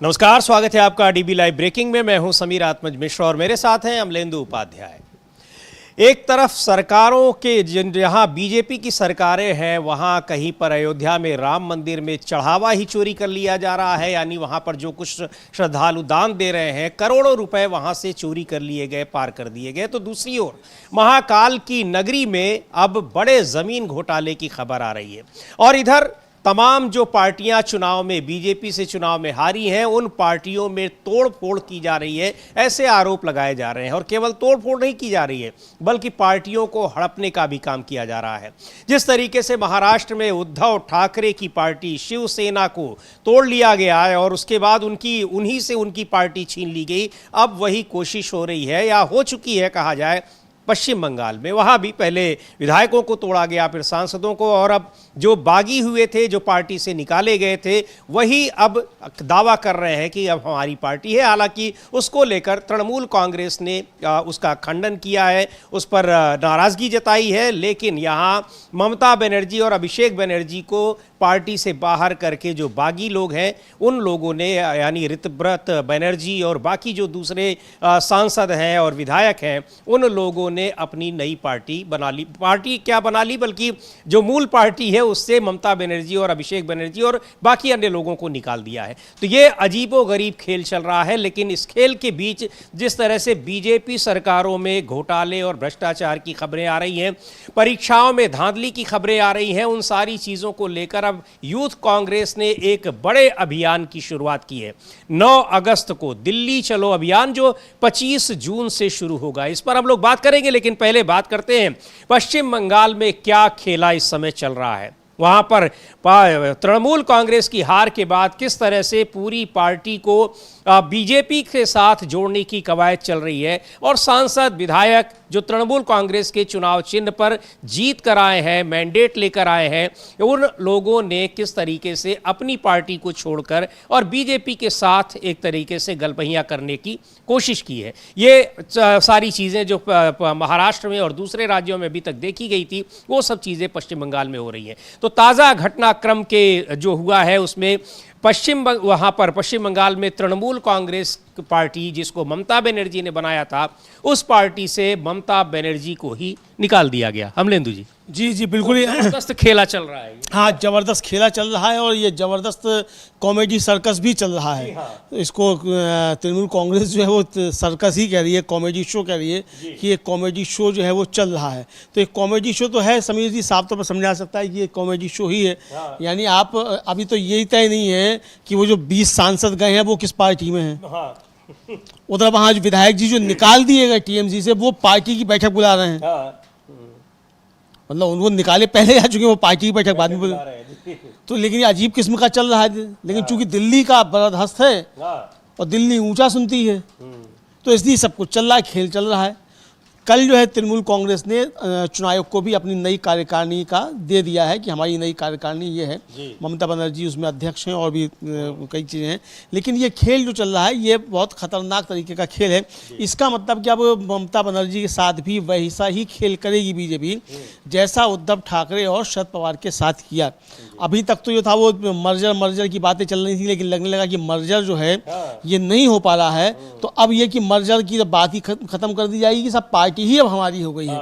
नमस्कार, स्वागत है आपका डीबी लाइव ब्रेकिंग में। मैं हूं समीर आत्मज मिश्र और मेरे साथ हैं अमलेंदु उपाध्याय। एक तरफ सरकारों के जहां बीजेपी की सरकारें हैं, वहां कहीं पर अयोध्या में राम मंदिर में चढ़ावा ही चोरी कर लिया जा रहा है, यानी वहां पर जो कुछ श्रद्धालु दान दे रहे हैं, करोड़ों रुपए वहां से चोरी कर लिए गए, पार कर दिए गए। तो दूसरी ओर महाकाल की नगरी में अब बड़े जमीन घोटाले की खबर आ रही है और इधर तमाम जो पार्टियां चुनाव में बीजेपी से चुनाव में हारी हैं, उन पार्टियों में तोड़फोड़ की जा रही है, ऐसे आरोप लगाए जा रहे हैं। और केवल तोड़फोड़ नहीं की जा रही है, बल्कि पार्टियों को हड़पने का भी काम किया जा रहा है। जिस तरीके से महाराष्ट्र में उद्धव ठाकरे की पार्टी शिवसेना को तोड़ लिया गया है और उसके बाद उन्हीं से उनकी पार्टी छीन ली गई, अब वही कोशिश हो रही है या हो चुकी है कहा जाए पश्चिम बंगाल में। वहाँ भी पहले विधायकों को तोड़ा गया, फिर सांसदों को, और अब जो बागी हुए थे, जो पार्टी से निकाले गए थे, वही अब दावा कर रहे हैं कि अब हमारी पार्टी है। हालांकि उसको लेकर तृणमूल कांग्रेस ने उसका खंडन किया है, उस पर नाराज़गी जताई है। लेकिन यहाँ ममता बनर्जी और अभिषेक बनर्जी को पार्टी से बाहर करके जो बागी लोग हैं, उन लोगों ने, यानी ऋतव्रत बनर्जी और बाकी जो दूसरे सांसद हैं और विधायक हैं, उन लोगों ने अपनी नई पार्टी बना ली। पार्टी क्या बना ली, बल्कि जो मूल पार्टी है उससे ममता बनर्जी और अभिषेक बनर्जी और बाकी अन्य लोगों को निकाल दिया है। तो ये अजीबोगरीब खेल चल रहा है। लेकिन इस खेल के बीच जिस तरह से बीजेपी सरकारों में घोटाले और भ्रष्टाचार की खबरें आ रही हैं, परीक्षाओं में धांधली की खबरें आ रही हैं, उन सारी चीज़ों को लेकर अब यूथ कांग्रेस ने एक बड़े अभियान की शुरुआत की है। 9 अगस्त को दिल्ली चलो अभियान, जो 25 जून से शुरू होगा। इस पर हम लोग बात करेंगे, लेकिन पहले बात करते हैं पश्चिम बंगाल में क्या खेला इस समय चल रहा है। वहां पर तृणमूल कांग्रेस की हार के बाद किस तरह से पूरी पार्टी को बीजेपी के साथ जोड़ने की कवायद चल रही है, और सांसद विधायक जो तृणमूल कांग्रेस के चुनाव चिन्ह पर जीत कर आए हैं, मैंडेट लेकर आए हैं, उन लोगों ने किस तरीके से अपनी पार्टी को छोड़कर और बीजेपी के साथ एक तरीके से गलबहियां करने की कोशिश की है। ये सारी चीज़ें जो महाराष्ट्र में और दूसरे राज्यों में अभी तक देखी गई थी, वो सब चीज़ें पश्चिम बंगाल में हो रही हैं। तो ताज़ा घटनाक्रम के जो हुआ है उसमें वहाँ पर पश्चिम बंगाल में तृणमूल कांग्रेस पार्टी, जिसको ममता बनर्जी ने बनाया था, उस पार्टी से ममता बनर्जी को ही निकाल दिया गया। अमलेंदु जी। जी बिल्कुल, जबरदस्त खेला चल रहा है। हाँ, जबरदस्त खेला चल रहा है और ये जबरदस्त कॉमेडी सर्कस भी चल रहा है। हाँ। इसको तृणमूल कांग्रेस जो है वो सर्कस ही कह रही है, कॉमेडी शो कह रही है कि ये कॉमेडी शो जो है वो चल रहा है। तो एक कॉमेडी शो तो है, समीर जी, साफ तौर पर समझा सकता है कि ये कॉमेडी शो ही है। हाँ। यानी आप अभी तो यही तय नहीं है कि वो जो 20 सांसद गए हैं वो किस पार्टी में हैं। हाँ। उधर वहाँ जो विधायक जी जो निकाल दिए गए टीएमसी से, वो पार्टी की बैठक बुला रहे हैं। हाँ। मतलब उनको निकाले पहले आ चुके, वो पार्टी की बैठक बाद में बुला रहे हैं। तो लेकिन ये अजीब किस्म का चल रहा है। लेकिन चूंकि दिल्ली का बरदहस्त है और दिल्ली ऊंचा सुनती है, तो इसलिए सब कुछ चल रहा है, खेल चल रहा है। कल जो है तृणमूल कांग्रेस ने चुनाव आयोग को भी अपनी नई कार्यकारिणी का दे दिया है कि हमारी नई कार्यकारिणी ये है। ममता बनर्जी उसमें अध्यक्ष हैं और भी कई चीज़ें हैं। लेकिन ये खेल जो चल रहा है ये बहुत खतरनाक तरीके का खेल है। इसका मतलब कि अब ममता बनर्जी के साथ भी वैसा ही खेल करेगी बीजेपी, जैसा उद्धव ठाकरे और शरद पवार के साथ किया। अभी तक तो ये था, वो मर्जर की बातें चल रही थी, लेकिन लगने लगा कि मर्जर जो है ये नहीं हो पा रहा है। तो अब ये कि मर्जर की बात ही खत्म कर दी जाएगी, सब पार्टी ही अब हमारी हो गई है।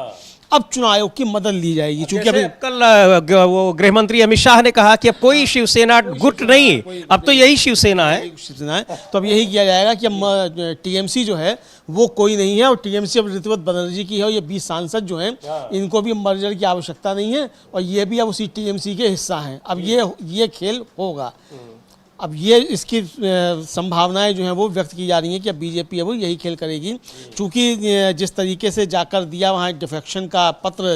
अब चुनाव आयोग की मदद ली जाएगी, क्योंकि अभी कल वो गृह मंत्री अमित शाह ने कहा कि अब कोई शिवसेना गुट नहीं, अब तो यही शिवसेना है। तो अब यही किया जाएगा कि अब टीएमसी जो है वो कोई नहीं है, और टीएमसी अब ऋतव्रत बनर्जी की है, और ये 20 सांसद जो हैं इनको भी मर्जर की आवश्यकता नहीं है, और ये भी अब उसी टीएमसी के हिस्सा हैं। अब ये खेल होगा। अब ये इसकी संभावनाएं जो हैं वो व्यक्त की जा रही हैं कि अब बीजेपी है वो यही खेल करेगी। चूँकि जिस तरीके से जाकर दिया वहाँ डिफेक्शन का पत्र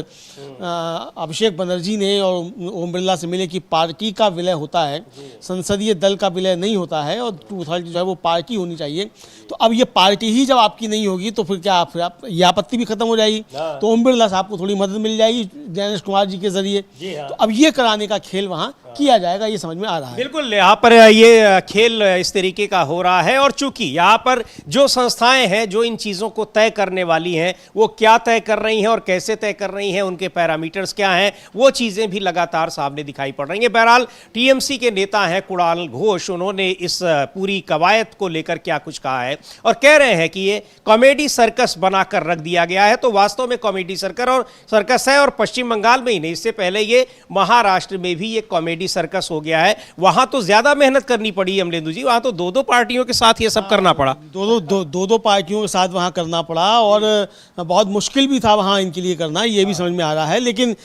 अभिषेक बनर्जी ने और ओम बिरला से मिले कि पार्टी का विलय होता है, संसदीय दल का विलय नहीं होता है, और 2/3 जो है वो पार्टी होनी चाहिए। तो अब ये पार्टी ही जब आपकी नहीं होगी तो फिर क्या, फिर ये आपत्ति भी खत्म हो जाएगी। तो ओम बिरला साहब को थोड़ी मदद मिल जाएगी ज्ञानेश कुमार जी के जरिए। तो अब ये कराने का खेल वहाँ किया जाएगा, ये समझ में आ रहा है। बिल्कुल, यहाँ पर ये खेल इस तरीके का हो रहा है और चूंकि यहाँ पर जो संस्थाएं हैं जो इन चीज़ों को तय करने वाली हैं वो क्या तय कर रही हैं और कैसे तय कर रही हैं, उनके पैरामीटर्स क्या हैं, वो चीज़ें भी लगातार सामने दिखाई पड़ रही हैं। बहरहाल टीएमसी के नेता हैं कुणाल घोष, उन्होंने इस पूरी कवायद को लेकर क्या कुछ कहा है और कह रहे हैं कि ये कॉमेडी सर्कस बनाकर रख दिया गया है। तो वास्तव में कॉमेडी सर्कस है और पश्चिम बंगाल में ही नहीं, इससे पहले ये महाराष्ट्र में भी ये कॉमेडी सर्कस हो गया है। वहां तो ज्यादा मेहनत करनी पड़ी अमलेंदु जी, वहां तो दो पार्टियों के साथ ये सब करना पड़ा। दो पार्टियों के साथ वहाँ करना पड़ा और बहुत मुश्किल भी था वहाँ इनके लिए करना, ये भी समझ में आ रहा है। लेकिन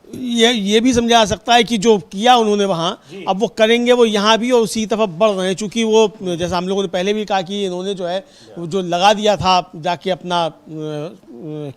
ये भी समझा जा सकता है कि जो किया उन्होंने वहाँ, अब वो करेंगे वो यहाँ भी और उसी तरफ बढ़ रहे हैं। चूँकि वो जैसा हम लोगों ने पहले भी कहा कि इन्होंने जो है जो लगा दिया था जाके अपना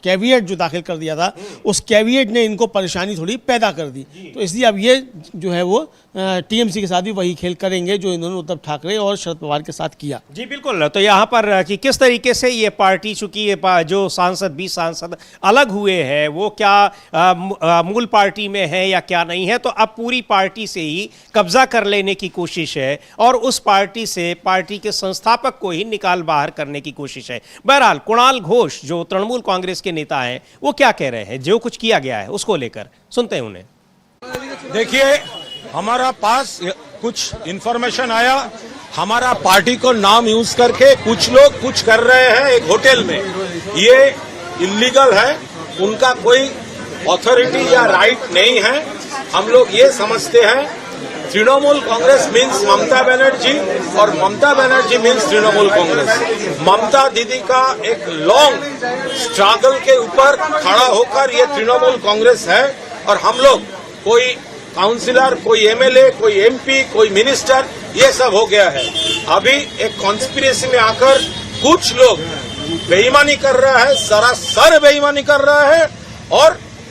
कैविएट जो दाखिल कर दिया था, उस कैविएट ने इनको परेशानी थोड़ी पैदा कर दी। तो इसलिए अब ये जो है वो टीएमसी के साथ भी वही खेल करेंगे जो इन्होंने उद्धव ठाकरे और शरद पवार के साथ किया। जी बिल्कुल। तो यहाँ पर कि किस तरीके से ये पार्टी, चूंकि ये जो सांसद 20 सांसद अलग हुए हैं वो क्या मूल पार्टी में है या क्या नहीं है, तो अब पूरी पार्टी से ही कब्जा कर लेने की कोशिश है और उस पार्टी से पार्टी के संस्थापक को ही निकाल बाहर करने की कोशिश है। बहरहाल कुणाल घोष जो तृणमूल कांग्रेस के नेता हैं वो क्या कह रहे हैं, जो कुछ किया गया है उसको लेकर सुनते हैं उन्हें। देखिए, हमारा पास कुछ इंफॉर्मेशन आया, हमारा पार्टी को नाम यूज करके कुछ लोग कुछ कर रहे हैं एक होटल में। ये इलीगल है, उनका कोई अथॉरिटी या राइट नहीं है। हम लोग ये समझते हैं तृणमूल कांग्रेस मीन्स ममता बनर्जी और ममता बनर्जी मीन्स तृणमूल कांग्रेस। ममता दीदी का एक लॉन्ग स्ट्रगल के ऊपर खड़ा होकर ये तृणमूल कांग्रेस है और हम लोग कोई काउंसिलर, कोई एमएलए, कोई एमपी, कोई मिनिस्टर, ये सब हो गया है। अभी एक कॉन्स्पिरेसी में आकर कुछ लोग बेईमानी कर रहा है, सरासर बेईमानी कर रहा है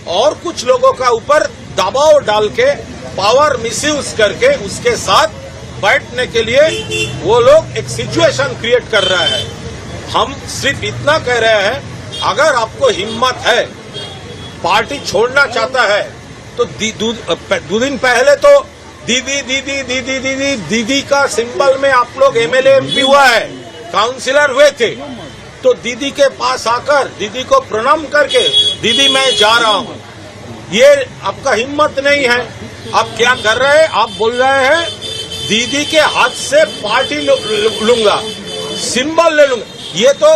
और कुछ लोगों का ऊपर दबाव डाल के पावर मिसयूज करके उसके साथ बैठने के लिए वो लोग एक सिचुएशन क्रिएट कर रहा है। हम सिर्फ इतना कह रहे हैं, अगर आपको हिम्मत है, पार्टी छोड़ना चाहता है तो दो दिन पहले तो दीदी दीदी दीदी दीदी दीदी का सिंबल में आप लोग एमएलए एमपी हुआ है, काउंसिलर हुए थे, तो दीदी के पास आकर दीदी को प्रणाम करके दीदी मैं जा रहा हूं, ये आपका हिम्मत नहीं है। आप क्या कर रहे हैं? आप बोल रहे हैं दीदी के हाथ से पार्टी लूंगा, सिंबल ले लूंगा। ये तो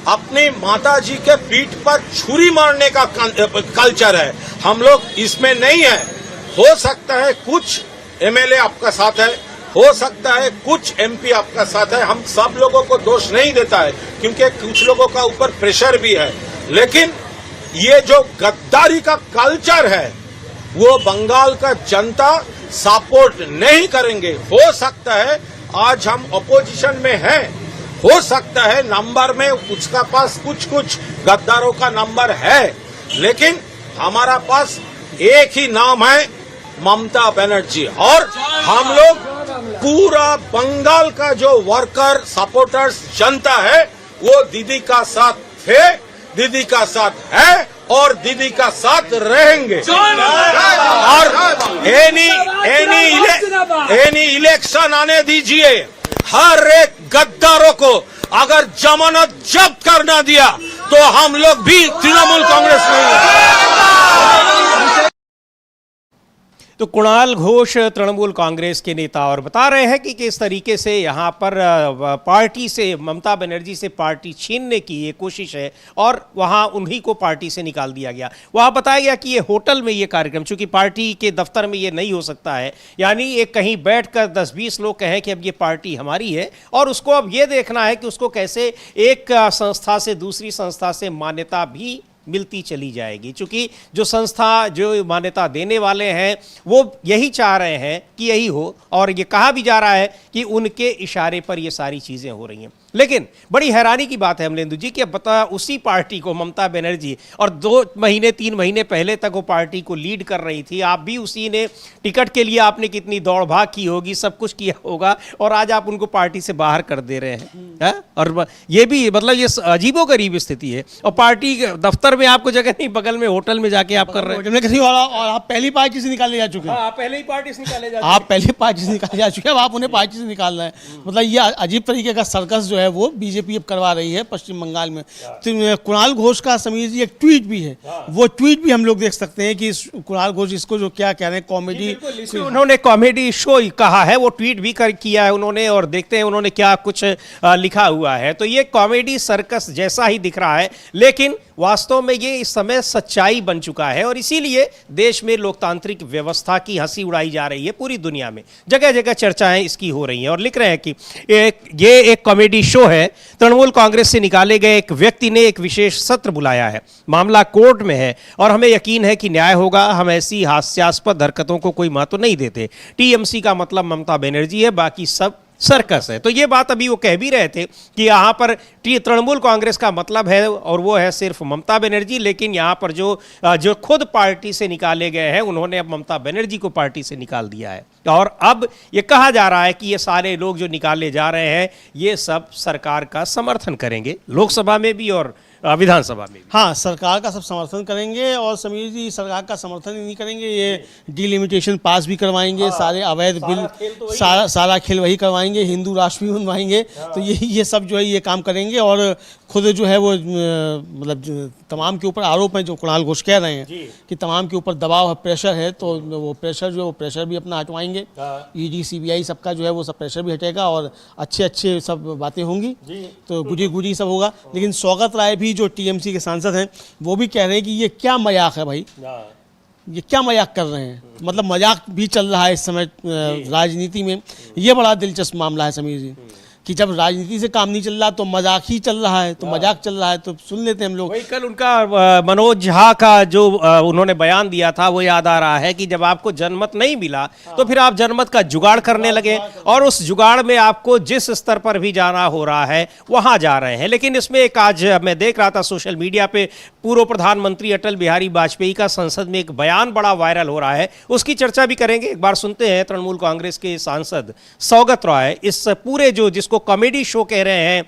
अपनी माता जी के पीठ पर छुरी मारने का कल्चर है। हम लोग इसमें नहीं है। हो सकता है कुछ एमएलए आपका साथ है, हो सकता है कुछ एमपी आपका साथ है, हम सब लोगों को दोष नहीं देता है क्योंकि कुछ लोगों का ऊपर प्रेशर भी है। लेकिन ये जो गद्दारी का कल्चर है वो बंगाल का जनता सपोर्ट नहीं करेंगे। हो सकता है आज हम अपोजिशन में हैं, हो सकता है नंबर में उसका पास कुछ गद्दारों का नंबर है, लेकिन हमारा पास एक ही नाम है, ममता बनर्जी। और हम लोग पूरा बंगाल का जो वर्कर सपोर्टर्स जनता है वो दीदी का साथ थे, दीदी का साथ है और दीदी का साथ रहेंगे। और एनी इलेक्शन आने दीजिए, हर एक गद्दारों को अगर जमानत जब्त करना दिया तो हम लोग भी तृणमूल कांग्रेस में। तो कुणाल घोष तृणमूल कांग्रेस के नेता और बता रहे हैं कि किस तरीके से यहाँ पर पार्टी से, ममता बनर्जी से पार्टी छीनने की ये कोशिश है और वहाँ उन्हीं को पार्टी से निकाल दिया गया। वहाँ बताया गया कि ये होटल में ये कार्यक्रम, चूंकि पार्टी के दफ्तर में ये नहीं हो सकता है, यानी एक कहीं बैठकर 10-20 लोग कहें कि अब ये पार्टी हमारी है और उसको अब ये देखना है कि उसको कैसे एक संस्था से दूसरी संस्था से मान्यता भी मिलती चली जाएगी। चूंकि जो संस्था, जो मान्यता देने वाले हैं वो यही चाह रहे हैं कि यही हो और ये कहा भी जा रहा है कि उनके इशारे पर ये सारी चीज़ें हो रही हैं। लेकिन बड़ी हैरानी की बात है अमलेंदु जी कि अब बता उसी पार्टी को ममता बनर्जी और 2 महीने 3 महीने पहले तक वो पार्टी को लीड कर रही थी, आप भी उसी ने टिकट के लिए आपने कितनी दौड़ भाग की होगी, सब कुछ किया होगा, और आज आप उनको पार्टी से बाहर कर दे रहे हैं। और ये भी मतलब ये अजीबोगरीब स्थिति है, और पार्टी दफ्तर में आपको जगह नहीं, बगल में होटल में जाके आप कर रहे हैं। और आप पहली पार्टी से निकाले जा चुके हैं। आप पहले ही पार्टी से निकाले जा आप पहले पार्टी से निकाले जा चुके हैं, अब आप उन्हें पार्टी से निकाल रहे हैं। मतलब ये अजीब तरीके का सर्कस जो है वो बीजेपी अब करवा रही है पश्चिम बंगाल में। तो कुणाल घोष का समीर जी एक ट्वीट भी है, वो ट्वीट भी हम लोग देख सकते हैं कि कुणाल घोष इसको जो क्या कह रहे हैं कॉमेडी, उन्होंने कॉमेडी शो कहा है, वो ट्वीट भी किया है उन्होंने, और देखते हैं उन्होंने क्या कुछ लिखा हुआ है। तो ये कॉमेडी सर्कस जैसा ही दिख रहा है, लेकिन वास्तव में ये इस समय सच्चाई बन चुका है, और इसीलिए देश में लोकतांत्रिक व्यवस्था की हंसी उड़ाई जा रही है। पूरी दुनिया में जगह जगह चर्चाएं इसकी हो रही हैं, और लिख रहे हैं कि ये एक कॉमेडी शो है। तृणमूल कांग्रेस से निकाले गए एक व्यक्ति ने एक विशेष सत्र बुलाया है, मामला कोर्ट में है और हमें यकीन है कि न्याय होगा। हम ऐसी हास्यास्पद हरकतों को कोई महत्व नहीं देते। टीएमसी का मतलब ममता बनर्जी है, बाकी सब सर्कस है। तो ये बात अभी वो कह भी रहे थे कि यहाँ पर तृणमूल कांग्रेस का मतलब है और वो है सिर्फ ममता बनर्जी, लेकिन यहाँ पर जो खुद पार्टी से निकाले गए हैं उन्होंने अब ममता बनर्जी को पार्टी से निकाल दिया है। और अब ये कहा जा रहा है कि ये सारे लोग जो निकाले जा रहे हैं ये सब सरकार का समर्थन करेंगे, लोकसभा में भी और विधानसभा में भी। हाँ, सरकार का सब समर्थन करेंगे, और समीर जी सरकार का समर्थन ही नहीं करेंगे, ये डिलिमिटेशन पास भी करवाएंगे, सारे अवैध बिल, सारा खेल वही करवाएंगे, हिंदू राष्ट्र भी बनवाएंगे। तो ये सब जो है ये काम करेंगे, और खुद जो है वो मतलब तमाम के ऊपर आरोप है जो कुणाल घोष कह रहे हैं कि तमाम के ऊपर दबाव है, प्रेशर है, तो वो प्रेशर जो है वो प्रेशर भी अपना हटवाएंगे। ईडी सीबीआई सबका जो है वो सब प्रेशर भी हटेगा, और अच्छे सब बातें होंगी, तो गुजी सब होगा। लेकिन सौगत राय भी जो टीएमसी के सांसद हैं वो भी कह रहे हैं कि ये क्या मजाक है भाई, ये क्या मजाक कर रहे हैं। मतलब मजाक भी चल रहा है इस समय राजनीति में। ये बड़ा दिलचस्प मामला है समीर जी कि जब राजनीति से काम नहीं चल रहा तो मजाक ही चल रहा है, तो मजाक चल रहा है, तो सुन लेते हैं हम लोग। वही कल उनका मनोज झा का जो उन्होंने बयान दिया था वो याद आ रहा है कि जब आपको जनमत नहीं मिला तो फिर आप जनमत का जुगाड़ करने लगे, और उस जुगाड़ में आपको जिस स्तर पर भी जाना हो रहा है वहां जा रहे हैं। लेकिन इसमें एक आज मैं देख रहा था सोशल मीडिया पे, पूर्व प्रधानमंत्री अटल बिहारी वाजपेयी का संसद में एक बयान बड़ा वायरल हो रहा है, उसकी चर्चा भी करेंगे। एक बार सुनते हैं तृणमूल कांग्रेस के सांसद सौगत राय इस पूरे जो जिसको कॉमेडी शो कह रहे हैं,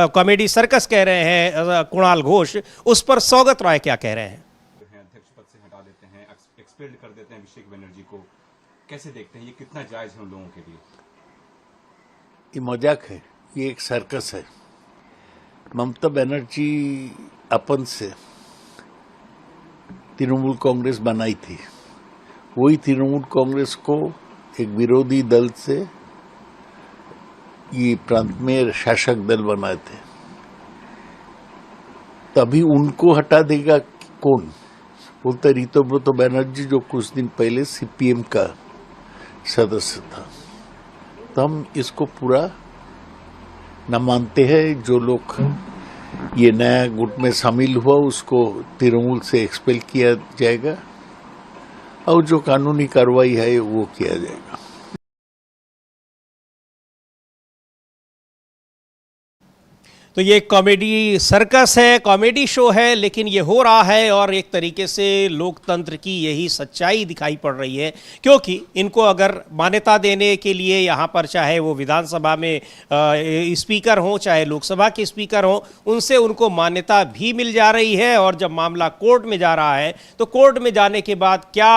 कॉमेडी सर्कस कह रहे हैं कुणाल घोष, उस पर सौगत राय क्या कह रहे हैं। अध्यक्ष पद से हटा देते हैं, एक्सपेल्ड कर देते हैं अभिषेक बनर्जी को, कैसे देखते हैं, ये कितना जायज है उन लोगों के लिए? ये मजाक है, ये एक सर्कस है। ममता बनर्जी अपन से तृणमूल कांग्रेस बनाई थी, वही तृणमूल कांग्रेस को एक विरोधी दल से ये प्रांत में शासक दल बनाए थे, तभी उनको हटा देगा कौन? बोलते ऋतुव्रत बनर्जी जो कुछ दिन पहले सीपीएम का सदस्य था। तो हम इसको पूरा न मानते हैं। जो लोग ये नया गुट में शामिल हुआ उसको तृणमूल से एक्सपेल किया जाएगा, और जो कानूनी कार्रवाई है वो किया जाएगा। तो ये कॉमेडी सर्कस है, कॉमेडी शो है, लेकिन ये हो रहा है, और एक तरीके से लोकतंत्र की यही सच्चाई दिखाई पड़ रही है। क्योंकि इनको अगर मान्यता देने के लिए यहाँ पर चाहे वो विधानसभा में स्पीकर हों, चाहे लोकसभा के स्पीकर हों, उनसे उनको मान्यता भी मिल जा रही है। और जब मामला कोर्ट में जा रहा है तो कोर्ट में जाने के बाद क्या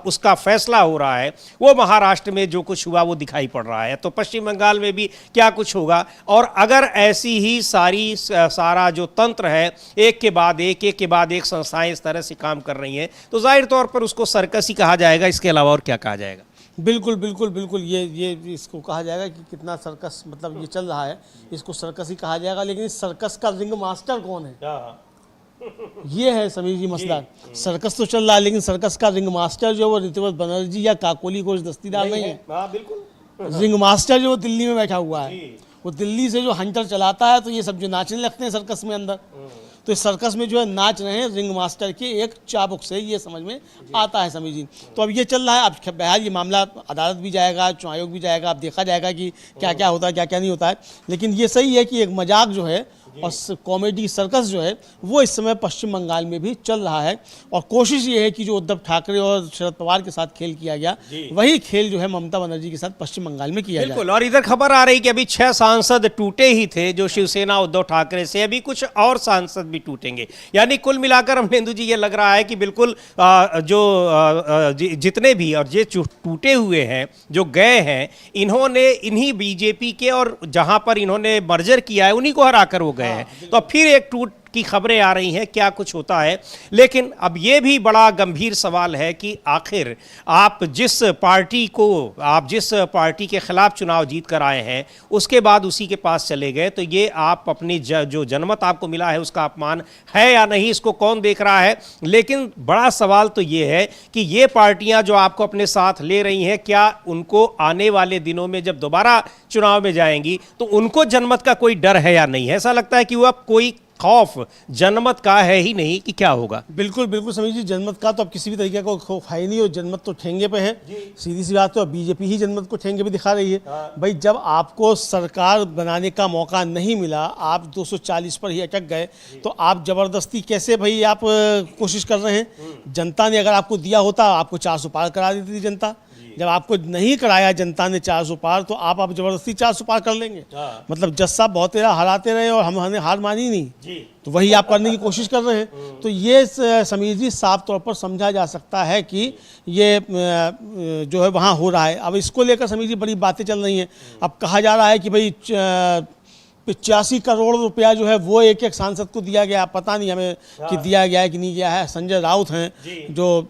उसका फैसला हो रहा है, वो महाराष्ट्र में जो कुछ हुआ वो दिखाई पड़ रहा है, तो पश्चिम बंगाल में भी क्या कुछ होगा। और अगर ऐसी ही सारा जो तंत्र है एक के बाद एक संस्थाएं इस तरह से काम कर रही हैं, तो जाहिर तौर पर उसको सर्कस ही कहा जाएगा। इसके अलावा और क्या कहा जाएगा? बिल्कुल ये इसको कहा जाएगा कि कितना सर्कस मतलब ये चल रहा है, इसको सर्कस ही कहा जाएगा। लेकिन इस सर्कस का रिंग मास्टर कौन है, ये है समीर जी मसला। सर्कस तो चल रहा है, लेकिन सर्कस का रिंग मास्टर जो वो ऋतुव्रत बनर्जी या काकोली घोष दस्तीदार नहीं है। बिल्कुल रिंग मास्टर जो दिल्ली में बैठा हुआ है, वो दिल्ली से जो हंटर चलाता है, तो ये सब जो नाचने लगते हैं सर्कस में अंदर, तो इस सर्कस में जो है नाच रहे हैं रिंग मास्टर के एक चाबुक से, ये समझ में आता है समीर जी। तो अब ये चल रहा है, अब बहरहाल ये मामला अदालत भी जाएगा, चुनाव आयोग भी जाएगा, अब देखा जाएगा कि क्या क्या होता है क्या क्या नहीं होता है। लेकिन ये सही है कि एक मजाक जो है और कॉमेडी सर्कस जो है वो इस समय पश्चिम बंगाल में भी चल रहा है, और कोशिश ये है कि जो उद्धव ठाकरे और शरद पवार के साथ खेल किया गया वही खेल जो है ममता बनर्जी के साथ पश्चिम बंगाल में किया जाए। बिल्कुल। और इधर खबर आ रही कि अभी 6 सांसद टूटे ही थे जो शिवसेना उद्धव ठाकरे से, अभी कुछ और सांसद भी टूटेंगे। यानी कुल मिलाकर अमलेंदु जी ये लग रहा है कि बिल्कुल जितने भी और ये टूटे हुए हैं जो गए हैं, इन्होंने इन्हीं बीजेपी के और जहां पर इन्होंने मर्जर किया है उन्हीं को हराकर वो गए हैं। तो फिर एक टूट की खबरें आ रही हैं, क्या कुछ होता है। लेकिन अब यह भी बड़ा गंभीर सवाल है कि आखिर आप जिस पार्टी के खिलाफ चुनाव जीत कर आए हैं उसके बाद उसी के पास चले गए, तो ये आप अपनी जो जनमत आपको मिला है उसका अपमान है या नहीं, इसको कौन देख रहा है। लेकिन बड़ा सवाल तो ये है कि ये पार्टियां जो आपको अपने साथ ले रही हैं, क्या उनको आने वाले दिनों में जब दोबारा चुनाव में जाएंगी तो उनको जनमत का कोई डर है या नहीं है। ऐसा लगता है कि वो अब कोई खौफ जनमत का है ही नहीं कि क्या होगा। बिल्कुल बिल्कुल समीर जी, जनमत का तो अब किसी भी तरीके का खौफ है ही नहीं, और जनमत तो ठेंगे पे है, सीधी सी बात। तो बीजेपी ही जनमत को ठेंगे पे दिखा रही है। भाई जब आपको सरकार बनाने का मौका नहीं मिला, आप 240 पर ही अटक गए, तो आप जबरदस्ती कैसे भाई आप कोशिश कर रहे हैं। जनता ने अगर आपको दिया होता आपको 400 पार करा देती थी जनता। जब आपको नहीं कराया जनता ने 400 पार, तो आप जबरदस्ती 400 पार कर लेंगे। मतलब जज साहब बहुत तेरा हराते रहे और हमने हार मानी नहीं, तो वही आप करने की कोशिश कर रहे हैं। तो ये समीर जी साफ तौर पर समझा जा सकता है कि ये जो है वहाँ हो रहा है। अब इसको लेकर समीर जी बड़ी बातें चल रही हैं। अब कहा जा रहा है कि भाई 85 करोड़ रुपया जो है वो एक एक सांसद को दिया गया। पता नहीं हमें कि दिया गया है कि नहीं गया है। संजय राउत हैं जो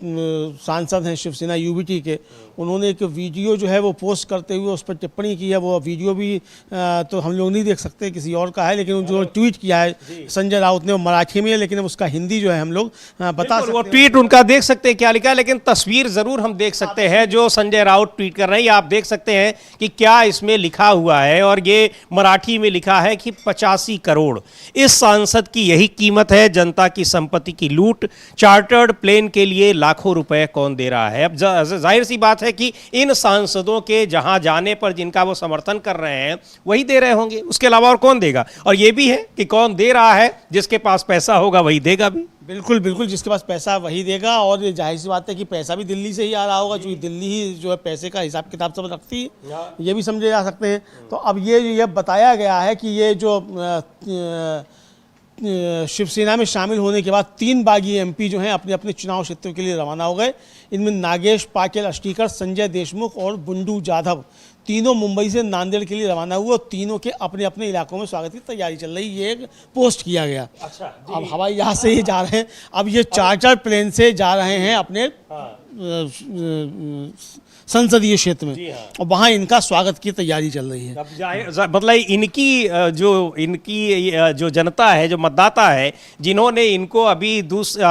सांसद हैं शिवसेना यूबीटी के, उन्होंने एक वीडियो जो है वो पोस्ट करते हुए उस पर टिप्पणी की है। वो वीडियो भी तो हम लोग नहीं देख सकते, किसी और का है, लेकिन जो ट्वीट किया है संजय राउत ने वो मराठी में है, लेकिन उसका हिंदी जो है हम लोग बता सकते हैं। वो ट्वीट उनका देख सकते हैं क्या लिखा है, लेकिन तस्वीर जरूर हम देख सकते हैं जो संजय राउत ट्वीट कर रहे हैं। आप देख सकते हैं कि क्या इसमें लिखा हुआ है, और ये मराठी में लिखा है कि 85 करोड़ इस सांसद की यही कीमत है। जनता की संपत्ति की लूट, चार्टर्ड प्लेन के लिए लाखों रुपए कौन दे रहा है। अब जाहिर सी बात है कि इन सांसदों के जहां जाने पर जिनका वो समर्थन कर रहे हैं वही दे रहे होंगे, उसके अलावा और कौन देगा। और ये भी है कि कौन दे रहा है, जिसके पास पैसा होगा वही देगा भी। बिल्कुल बिल्कुल, जिसके पास पैसा वही देगा। और ये जाहिर सी बात है कि पैसा भी दिल्ली से ही आ रहा होगा, क्योंकि दिल्ली ही जो है पैसे का हिसाब किताब सब रखती है, ये भी समझे जा सकते हैं। तो अब ये बताया गया है कि ये जो शिवसेना में शामिल होने के बाद 3 बागी एमपी जो हैं अपने अपने चुनाव क्षेत्रों के लिए रवाना हो गए। इनमें नागेश पाटिल अष्टीकर, संजय देशमुख और बुंडू जाधव तीनों मुंबई से नांदेड़ के लिए रवाना हुए, और तीनों के अपने अपने इलाकों में स्वागत की तैयारी चल रही है। ये एक पोस्ट किया गया। अच्छा, अब हवाई जहाज से ये जा रहे हैं, अब ये चार्टर प्लेन से जा रहे हैं अपने संसदीय क्षेत्र में, और वहाँ इनका स्वागत की तैयारी चल रही है। मतलब इनकी जो जनता है, जो मतदाता है, जिन्होंने इनको अभी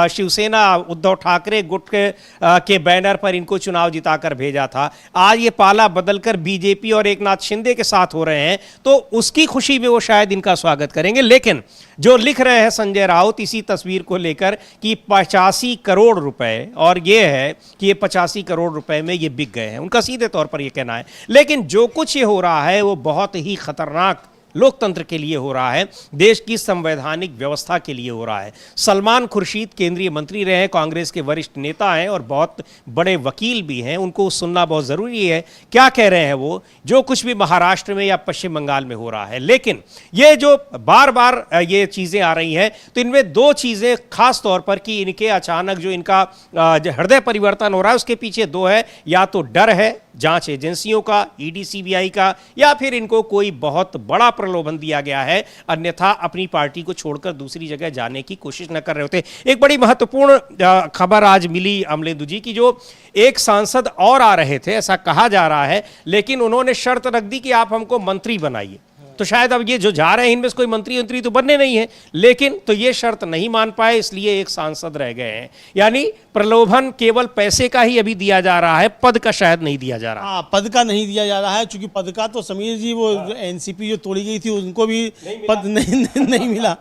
शिवसेना उद्धव ठाकरे गुट के बैनर पर इनको चुनाव जिताकर भेजा था, आज ये पाला बदलकर बीजेपी और एकनाथ शिंदे के साथ हो रहे हैं, तो उसकी खुशी में वो शायद इनका स्वागत करेंगे। लेकिन जो लिख रहे हैं संजय राउत इसी तस्वीर को लेकर कि 85 करोड़ रुपए, और ये है कि ये 85 करोड़ रुपए में ये बिक गए हैं, उनका सीधे तौर पर ये कहना है। लेकिन जो कुछ ये हो रहा है वो बहुत ही खतरनाक लोकतंत्र के लिए हो रहा है, देश की संवैधानिक व्यवस्था के लिए हो रहा है। सलमान खुर्शीद केंद्रीय मंत्री रहे हैं, कांग्रेस के वरिष्ठ नेता हैं और बहुत बड़े वकील भी हैं, उनको सुनना बहुत ज़रूरी है क्या कह रहे हैं वो, जो कुछ भी महाराष्ट्र में या पश्चिम बंगाल में हो रहा है। लेकिन ये जो बार बार ये चीज़ें आ रही हैं, तो इनमें 2 चीज़ें खास तौर पर कि इनके अचानक जो इनका हृदय परिवर्तन हो रहा है उसके पीछे 2 है। या तो डर है जांच एजेंसियों का, ईडी सीबीआई का, या फिर इनको कोई बहुत बड़ा प्रलोभन दिया गया है, अन्यथा अपनी पार्टी को छोड़कर दूसरी जगह जाने की कोशिश न कर रहे होते। एक बड़ी महत्वपूर्ण खबर आज मिली अमलेंदु जी की, जो एक सांसद और आ रहे थे ऐसा कहा जा रहा है, लेकिन उन्होंने शर्त रख दी कि आप हमको मंत्री बनाइए। तो शायद अब ये जो जा रहे हैं इनमें से कोई मंत्री तो बनने नहीं है, लेकिन तो ये शर्त नहीं मान पाए, इसलिए एक सांसद रह गए हैं। यानी प्रलोभन केवल पैसे का ही अभी दिया जा रहा है, पद का शायद नहीं दिया जा रहा। हाँ, पद का नहीं दिया जा रहा है, क्योंकि पद का तो समीर जी वो एनसीपी जो तोड़ी गई थी उनको भी पद नहीं मिला।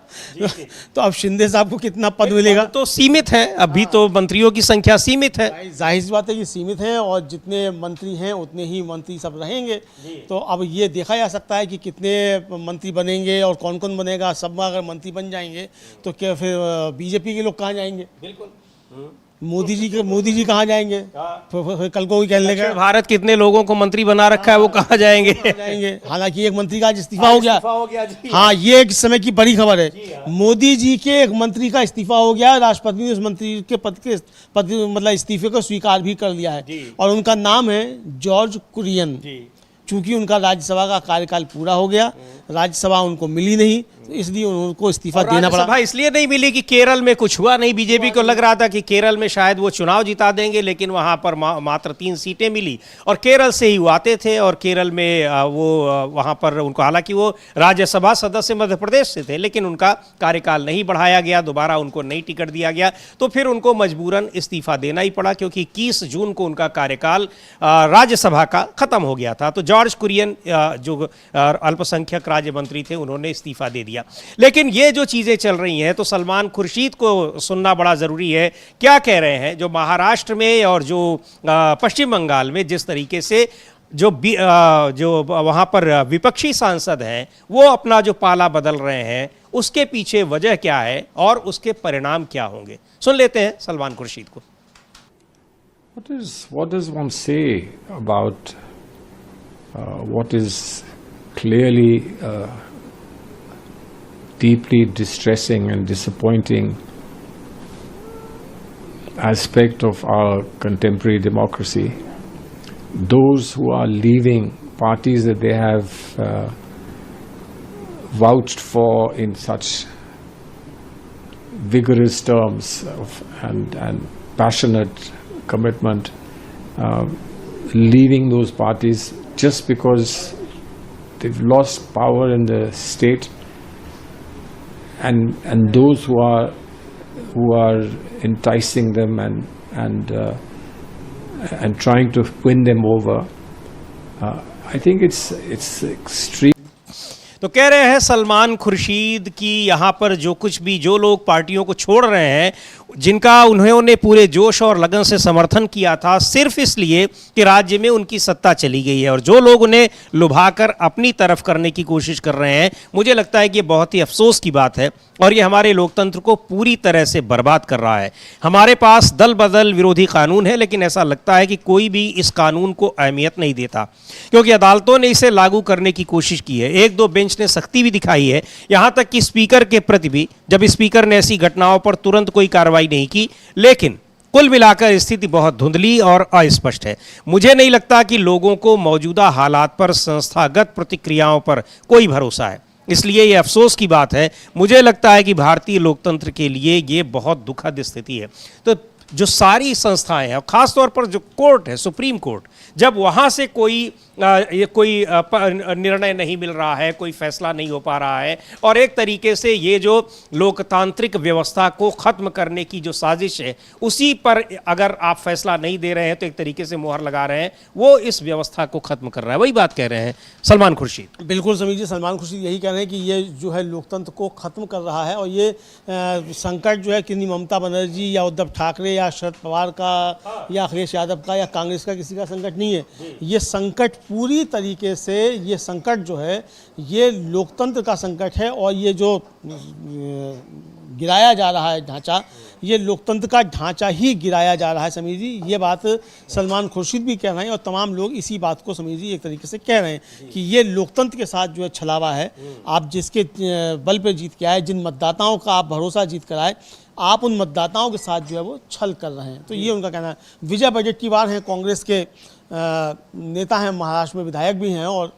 तो अब शिंदे साहब को कितना पद मिलेगा? तो सीमित है, अभी तो मंत्रियों की संख्या सीमित है। जाहिर सी बात है कि सीमित है, और जितने मंत्री हैं उतने ही मंत्री सब रहेंगे। तो अब ये देखा जा सकता है कि कितने मंत्री बनेंगे और कौन कौन बनेगा। सब अगर मंत्री बन जाएंगे तो क्या फिर बीजेपी के लोग कहाँ जाएंगे? बिल्कुल। मोदी जी कहाँ जाएंगे? फिर कल को कहने लगा भारत कितने लोगों को मंत्री बना रखा है, वो कहाँ जाएंगे? हालांकि एक मंत्री का आज इस्तीफा हो गया। जी। हाँ, ये एक समय की बड़ी खबर है। मोदी जी के एक मंत्री का इस्तीफा हो गया, राष्ट्रपति ने उस मंत्री के पद मतलब इस्तीफे को स्वीकार भी कर लिया है, और उनका नाम है जॉर्ज कुरियन। चूंकि उनका राज्यसभा का कार्यकाल पूरा हो गया, राज्यसभा उनको मिली नहीं, तो इसलिए उनको इस्तीफा देना पड़ा। राज्यसभा इसलिए नहीं मिली कि केरल में कुछ हुआ नहीं। बीजेपी को लग रहा था कि केरल में शायद वो चुनाव जिता देंगे, लेकिन वहां पर मात्र 3 सीटें मिली, और केरल से ही वो आते थे, और केरल में वो वहां पर उनको, हालांकि वो राज्यसभा सदस्य मध्य प्रदेश से थे, लेकिन उनका कार्यकाल नहीं बढ़ाया गया, दोबारा उनको नई टिकट दिया गया, तो फिर उनको मजबूरन इस्तीफा देना ही पड़ा, क्योंकि 21 जून को उनका कार्यकाल राज्यसभा का खत्म हो गया था। तो जॉर्ज कुरियन जो अल्पसंख्यक राज्य मंत्री थे, उन्होंने इस्तीफा दे दिया। लेकिन ये जो चीजें चल रही हैं, तो सलमान खुर्शीद को सुनना बड़ा जरूरी है। क्या कह रहे हैं? जो महाराष्ट्र में और जो पश्चिम बंगाल में जिस तरीके से जो वहां पर विपक्षी सांसद हैं वो अपना जो पाला बदल रहे हैं, उसके पीछे वजह क्या है और उसके परिणाम क्या होंगे? सुन लेते हैं सलमान खुर्शीद को। What does one say about what is clearly deeply distressing and disappointing aspect of our contemporary democracy? Those who are leaving parties that they have vouched for in such vigorous terms and passionate commitment, leaving those parties just because they've lost power in the state, and those who are enticing them and trying to win them over. I think it's extreme. तो कह रहे हैं सलमान खुर्शीद की यहाँ पर जो लोग पार्टियों को छोड़ रहे हैं, जिनका उन्होंने पूरे जोश और लगन से समर्थन किया था सिर्फ इसलिए कि राज्य में उनकी सत्ता चली गई है, और जो लोग उन्हें लुभाकर अपनी तरफ करने की कोशिश कर रहे हैं, मुझे लगता है कि ये बहुत ही अफसोस की बात है, और ये हमारे लोकतंत्र को पूरी तरह से बर्बाद कर रहा है। हमारे पास दल बदल विरोधी कानून है, लेकिन ऐसा लगता है कि कोई भी इस कानून को अहमियत नहीं देता, क्योंकि अदालतों ने इसे लागू करने की कोशिश की है, 1-2 बेंच ने सख्ती भी दिखाई है, यहाँ तक कि स्पीकर के प्रति भी, जब स्पीकर ने ऐसी घटनाओं पर तुरंत कोई कार्रवाई नहीं की। लेकिन कुल मिलाकर स्थिति बहुत धुंधली और अस्पष्ट है। मुझे नहीं लगता कि लोगों को मौजूदा हालात पर संस्थागत प्रतिक्रियाओं पर कोई भरोसा है, इसलिए ये अफसोस की बात है। मुझे लगता है कि भारतीय लोकतंत्र के लिए ये बहुत दुखद स्थिति है। तो जो सारी संस्थाएं हैं, खास तौर पर जो कोर्ट है, सुप्रीम कोर्ट, जब वहाँ से कोई निर्णय नहीं मिल रहा है, कोई फैसला नहीं हो पा रहा है, और एक तरीके से ये जो लोकतांत्रिक व्यवस्था को ख़त्म करने की जो साजिश है, उसी पर अगर आप फैसला नहीं दे रहे हैं तो एक तरीके से मोहर लगा रहे हैं, वो इस व्यवस्था को ख़त्म कर रहा है। वही बात कह रहे हैं सलमान खुर्शीद। बिल्कुल समीर जी, सलमान खुर्शीद यही कह रहे हैं कि ये जो है लोकतंत्र को ख़त्म कर रहा है, और ये संकट जो है किसी ममता बनर्जी या उद्धव ठाकरे या शरद पवार का या अखिलेश यादव का या कांग्रेस का किसी का संकट नहीं है। ये संकट पूरी तरीके से, ये संकट जो है ये लोकतंत्र का संकट है, और ये जो गिराया जा रहा है ढांचा, ये लोकतंत्र का ढांचा ही गिराया जा रहा है समीर जी। ये बात सलमान खुर्शीद भी कह रहे हैं, और तमाम लोग इसी बात को समीर जी एक तरीके से कह रहे हैं कि ये लोकतंत्र के साथ जो है छलावा है। आप जिसके बल पर जीत के आए, जिन मतदाताओं का आप भरोसा जीत कर आए, आप उन मतदाताओं के साथ जो है वो छल कर रहे हैं। तो ये उनका कहना है। विजय वडेट्टीवार हैं, कांग्रेस के नेता हैं, महाराष्ट्र में विधायक भी हैं, और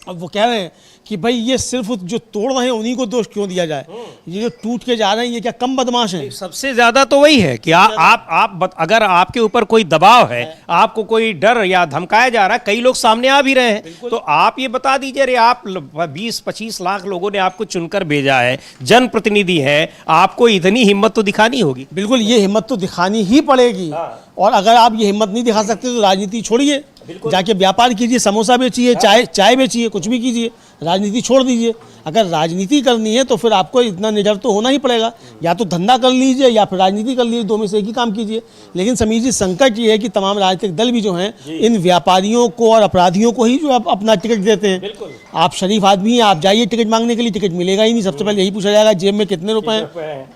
अब वो कह रहे हैं कि भाई ये सिर्फ जो तोड़ रहे हैं उन्हीं को दोष क्यों दिया जाए, ये जो टूट के जा रहे हैं ये क्या कम बदमाश हैं? सबसे ज्यादा तो वही है कि अगर आपके ऊपर कोई दबाव है, आपको कोई डर या धमकाया जा रहा है, कई लोग सामने आ भी रहे हैं, तो आप ये बता दीजिए, अरे आप 20-25 लाख लोगों ने आपको चुनकर भेजा है, जनप्रतिनिधि है, आपको इतनी हिम्मत तो दिखानी होगी। बिल्कुल, ये हिम्मत तो दिखानी ही पड़ेगी। और अगर आप ये हिम्मत नहीं दिखा सकते तो राजनीति छोड़िए, जाके व्यापार कीजिए, समोसा बेचिए, चाय बेचिए, कुछ भी कीजिए, राजनीति छोड़ दीजिए। अगर राजनीति करनी है तो फिर आपको इतना निडर तो होना ही पड़ेगा, या तो धंधा कर लीजिए या फिर राजनीति कर लीजिए, दो में से एक ही काम कीजिए। लेकिन समीर जी, संकट ये है कि तमाम राजनीतिक दल भी जो हैं इन व्यापारियों को और अपराधियों को ही जो है अपना टिकट देते हैं। आप शरीफ आदमी हैं, आप जाइए टिकट मांगने के लिए, टिकट मिलेगा ही नहीं। सबसे पहले यही पूछा जाएगा जेब में कितने रुपए हैं।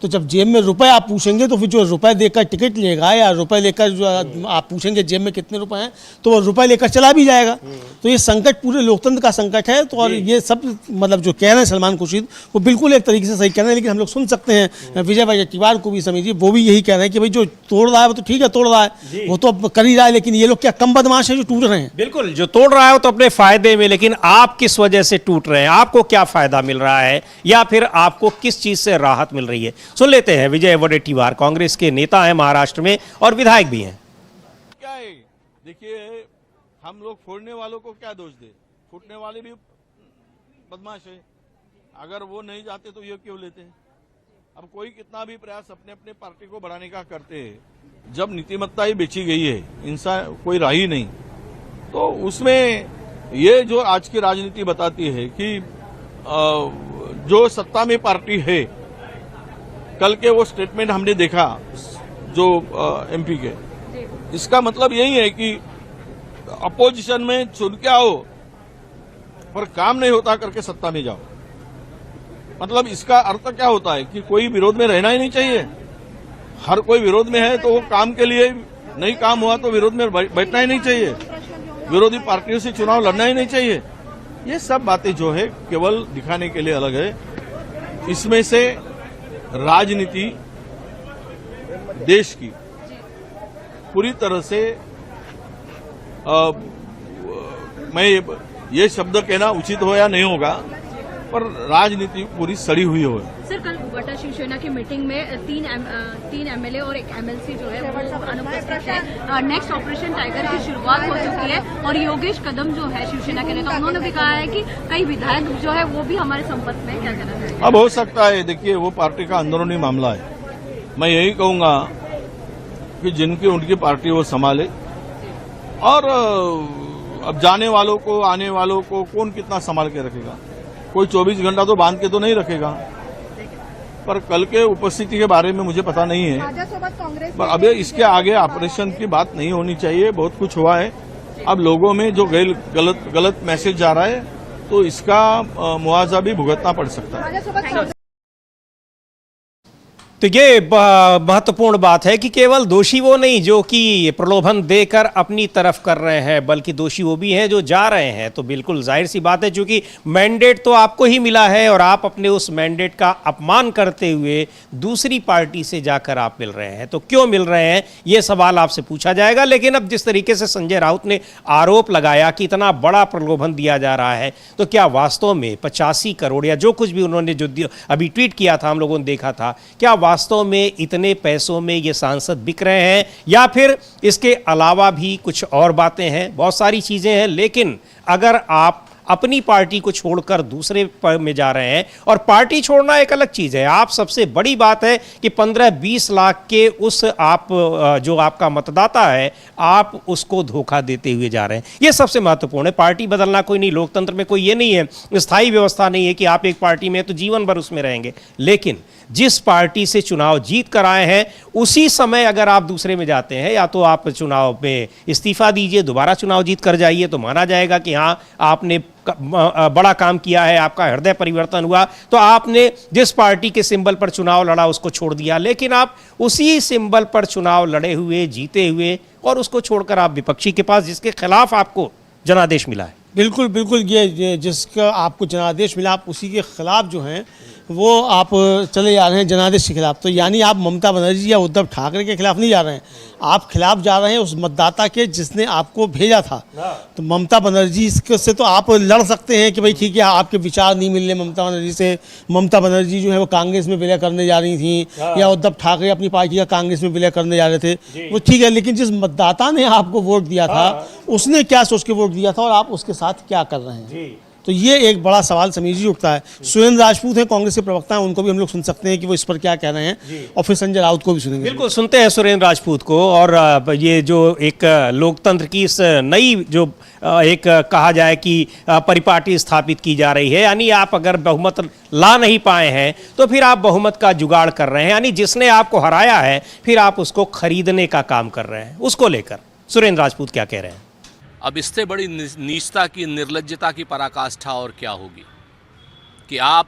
तो जब जेब में रुपए आप पूछेंगे तो फिर जो रुपए देकर टिकट लेगा या रुपए लेकर जो आप पूछेंगे जेब में कितने रुपए हैं, तो वो रुपए लेकर चला भी जाएगा। तो ये संकट पूरे लोकतंत्र का संकट है। तो और ये सब मतलब जो कह रहे हैं सलमान खुर्शीद, वो बिल्कुल एक तरीके से सही कह रहे हैं। लेकिन हम लोग सुन सकते हैं विजय वडेट्टीवार को भी, समीर जी, वो भी यही कह रहे हैं कि भाई जो तोड़ रहा है वो तो ठीक है, तोड़ रहा है, वो तो अब कर ही रहा है, लेकिन ये लोग क्या कम बदमाश है जो टूट रहे हैं? बिल्कुल, जो तोड़ रहा है वो तो अपने फायदे में, लेकिन आप किस वजह से टूट रहे हैं, आपको क्या फायदा मिल रहा है, या फिर आपको किस चीज से राहत मिल रही है? सुन लेते हैं विजय वडेट्टीवार, कांग्रेस के नेता हैं महाराष्ट्र में और विधायक भी हैं। क्या है, देखिए, हम लोग फोड़ने वालों को क्या दोष दे, फूटने वाले भी बदमाश है। अगर वो नहीं जाते तो ये क्यों लेते हैं? अब कोई कितना भी प्रयास अपने अपने पार्टी को बढ़ाने का करते हैं, जब नीतिमत्ता ही बेची गई है, इंसान कोई रही नहीं, तो उसमें ये जो आज की राजनीति बताती है कि जो सत्ता में पार्टी है, कल के वो स्टेटमेंट हमने देखा जो एमपी के, इसका मतलब यही है कि अपोजिशन में चुन के आओ पर काम नहीं होता करके सत्ता में जाओ। मतलब इसका अर्थ क्या होता है कि कोई विरोध में रहना ही नहीं चाहिए। हर कोई विरोध में है तो वो काम के लिए, नहीं काम हुआ तो विरोध में बैठना ही नहीं चाहिए, विरोधी पार्टियों से चुनाव लड़ना ही नहीं चाहिए। ये सब बातें जो है केवल दिखाने के लिए अलग है। इसमें से राजनीति देश की पूरी तरह से मैं ये शब्द कहना उचित हो या नहीं होगा, पर राजनीति पूरी सड़ी हुई हो। सर, कल उबाटा शिवसेना की मीटिंग में तीन एमएलए और एक एमएलसी जो है वो अनुपस्थित है। नेक्स्ट ऑपरेशन टाइगर की शुरुआत हो चुकी है और योगेश कदम जो है शिवसेना के नेता, उन्होंने भी कहा है कि कई विधायक जो है वो भी हमारे संपर्क में। क्या कहना चाहिए? अब हो सकता है, देखिए, वो पार्टी का अंदरूनी मामला है। मैं यही कहूंगा कि जिनकी उनकी पार्टी वो संभाले, और अब जाने वालों को, आने वालों को कौन कितना संभाल के रखेगा? कोई 24 घंटा तो बांध के तो नहीं रखेगा। पर कल के उपस्थिति के बारे में मुझे पता नहीं है, पर अब इसके आगे ऑपरेशन की बात नहीं होनी चाहिए। बहुत कुछ हुआ है, अब लोगों में जो गलत मैसेज जा रहा है तो इसका मुआवजा भी भुगतना पड़ सकता है। तो ये महत्वपूर्ण बात है कि केवल दोषी वो नहीं जो कि प्रलोभन देकर अपनी तरफ कर रहे हैं, बल्कि दोषी वो भी हैं जो जा रहे हैं। तो बिल्कुल जाहिर सी बात है, क्योंकि मैंडेट तो आपको ही मिला है और आप अपने उस मैंडेट का अपमान करते हुए दूसरी पार्टी से जाकर आप मिल रहे हैं। तो क्यों मिल रहे हैं, ये सवाल आपसे पूछा जाएगा। लेकिन अब जिस तरीके से संजय राउत ने आरोप लगाया कि इतना बड़ा प्रलोभन दिया जा रहा है, तो क्या वास्तव में 85 करोड़ या जो कुछ भी उन्होंने जो अभी ट्वीट किया था, हम लोगों ने देखा था, क्या वास्तव में इतने पैसों में ये सांसद बिक रहे हैं, या फिर इसके अलावा भी कुछ और बातें हैं? बहुत सारी चीजें हैं। लेकिन अगर आप अपनी पार्टी को छोड़कर दूसरे में जा रहे हैं, और पार्टी छोड़ना एक अलग चीज है, आप सबसे बड़ी बात है कि 15-20 लाख के उस आप जो आपका मतदाता है, आप उसको धोखा देते हुए जा रहे हैं। ये सबसे महत्वपूर्ण है। पार्टी बदलना कोई नहीं, लोकतंत्र में कोई ये नहीं है, स्थायी व्यवस्था नहीं है कि आप एक पार्टी में तो जीवन भर उसमें रहेंगे। लेकिन जिस पार्टी से चुनाव जीत कर आए हैं, उसी समय अगर आप दूसरे में जाते हैं, या तो आप चुनाव में इस्तीफा दीजिए, दोबारा चुनाव जीत कर जाइए, तो माना जाएगा कि हाँ, आपने बड़ा काम किया है, आपका हृदय परिवर्तन हुआ। तो आपने जिस पार्टी के सिंबल पर चुनाव लड़ा उसको छोड़ दिया, लेकिन आप उसी सिंबल पर चुनाव लड़े हुए, जीते हुए, और उसको छोड़कर आप विपक्षी के पास, जिसके खिलाफ आपको जनादेश मिला है। बिल्कुल बिल्कुल, ये जिसका आपको जनादेश मिला, आप उसी के खिलाफ जो हैं वो आप चले जा रहे हैं जनादेश के खिलाफ। तो यानी आप ममता बनर्जी या उद्धव ठाकरे के खिलाफ नहीं जा रहे हैं, आप खिलाफ जा रहे हैं उस मतदाता के जिसने आपको भेजा था। तो ममता बनर्जी से तो आप लड़ सकते हैं कि भाई ठीक है आपके विचार नहीं मिल रहे ममता बनर्जी से। ममता बनर्जी जो है वो कांग्रेस में विलय करने जा रही थी या उद्धव ठाकरे अपनी पार्टी का कांग्रेस में विलय करने जा रहे थे, वो ठीक है। लेकिन जिस मतदाता ने आपको वोट दिया था उसने क्या सोच के वोट दिया था और आप उसके साथ क्या कर रहे हैं? तो ये एक बड़ा सवाल समीर जी उठता है। सुरेंद्र राजपूत हैं, कांग्रेस के प्रवक्ता हैं, उनको भी हम लोग सुन सकते हैं कि वो इस पर क्या कह रहे हैं, और फिर संजय राउत को भी सुनेंगे। बिल्कुल सुनते हैं सुरेंद्र राजपूत को। और ये जो एक लोकतंत्र की इस नई जो एक कहा जाए कि परिपाटी स्थापित की जा रही है, यानी आप अगर बहुमत ला नहीं पाए हैं तो फिर आप बहुमत का जुगाड़ कर रहे हैं, यानी जिसने आपको हराया है फिर आप उसको खरीदने का काम कर रहे हैं। उसको लेकर सुरेंद्र राजपूत क्या कह रहे हैं? अब इससे बड़ी नीचता की, निर्लज्जता की पराकाष्ठा और क्या होगी कि आप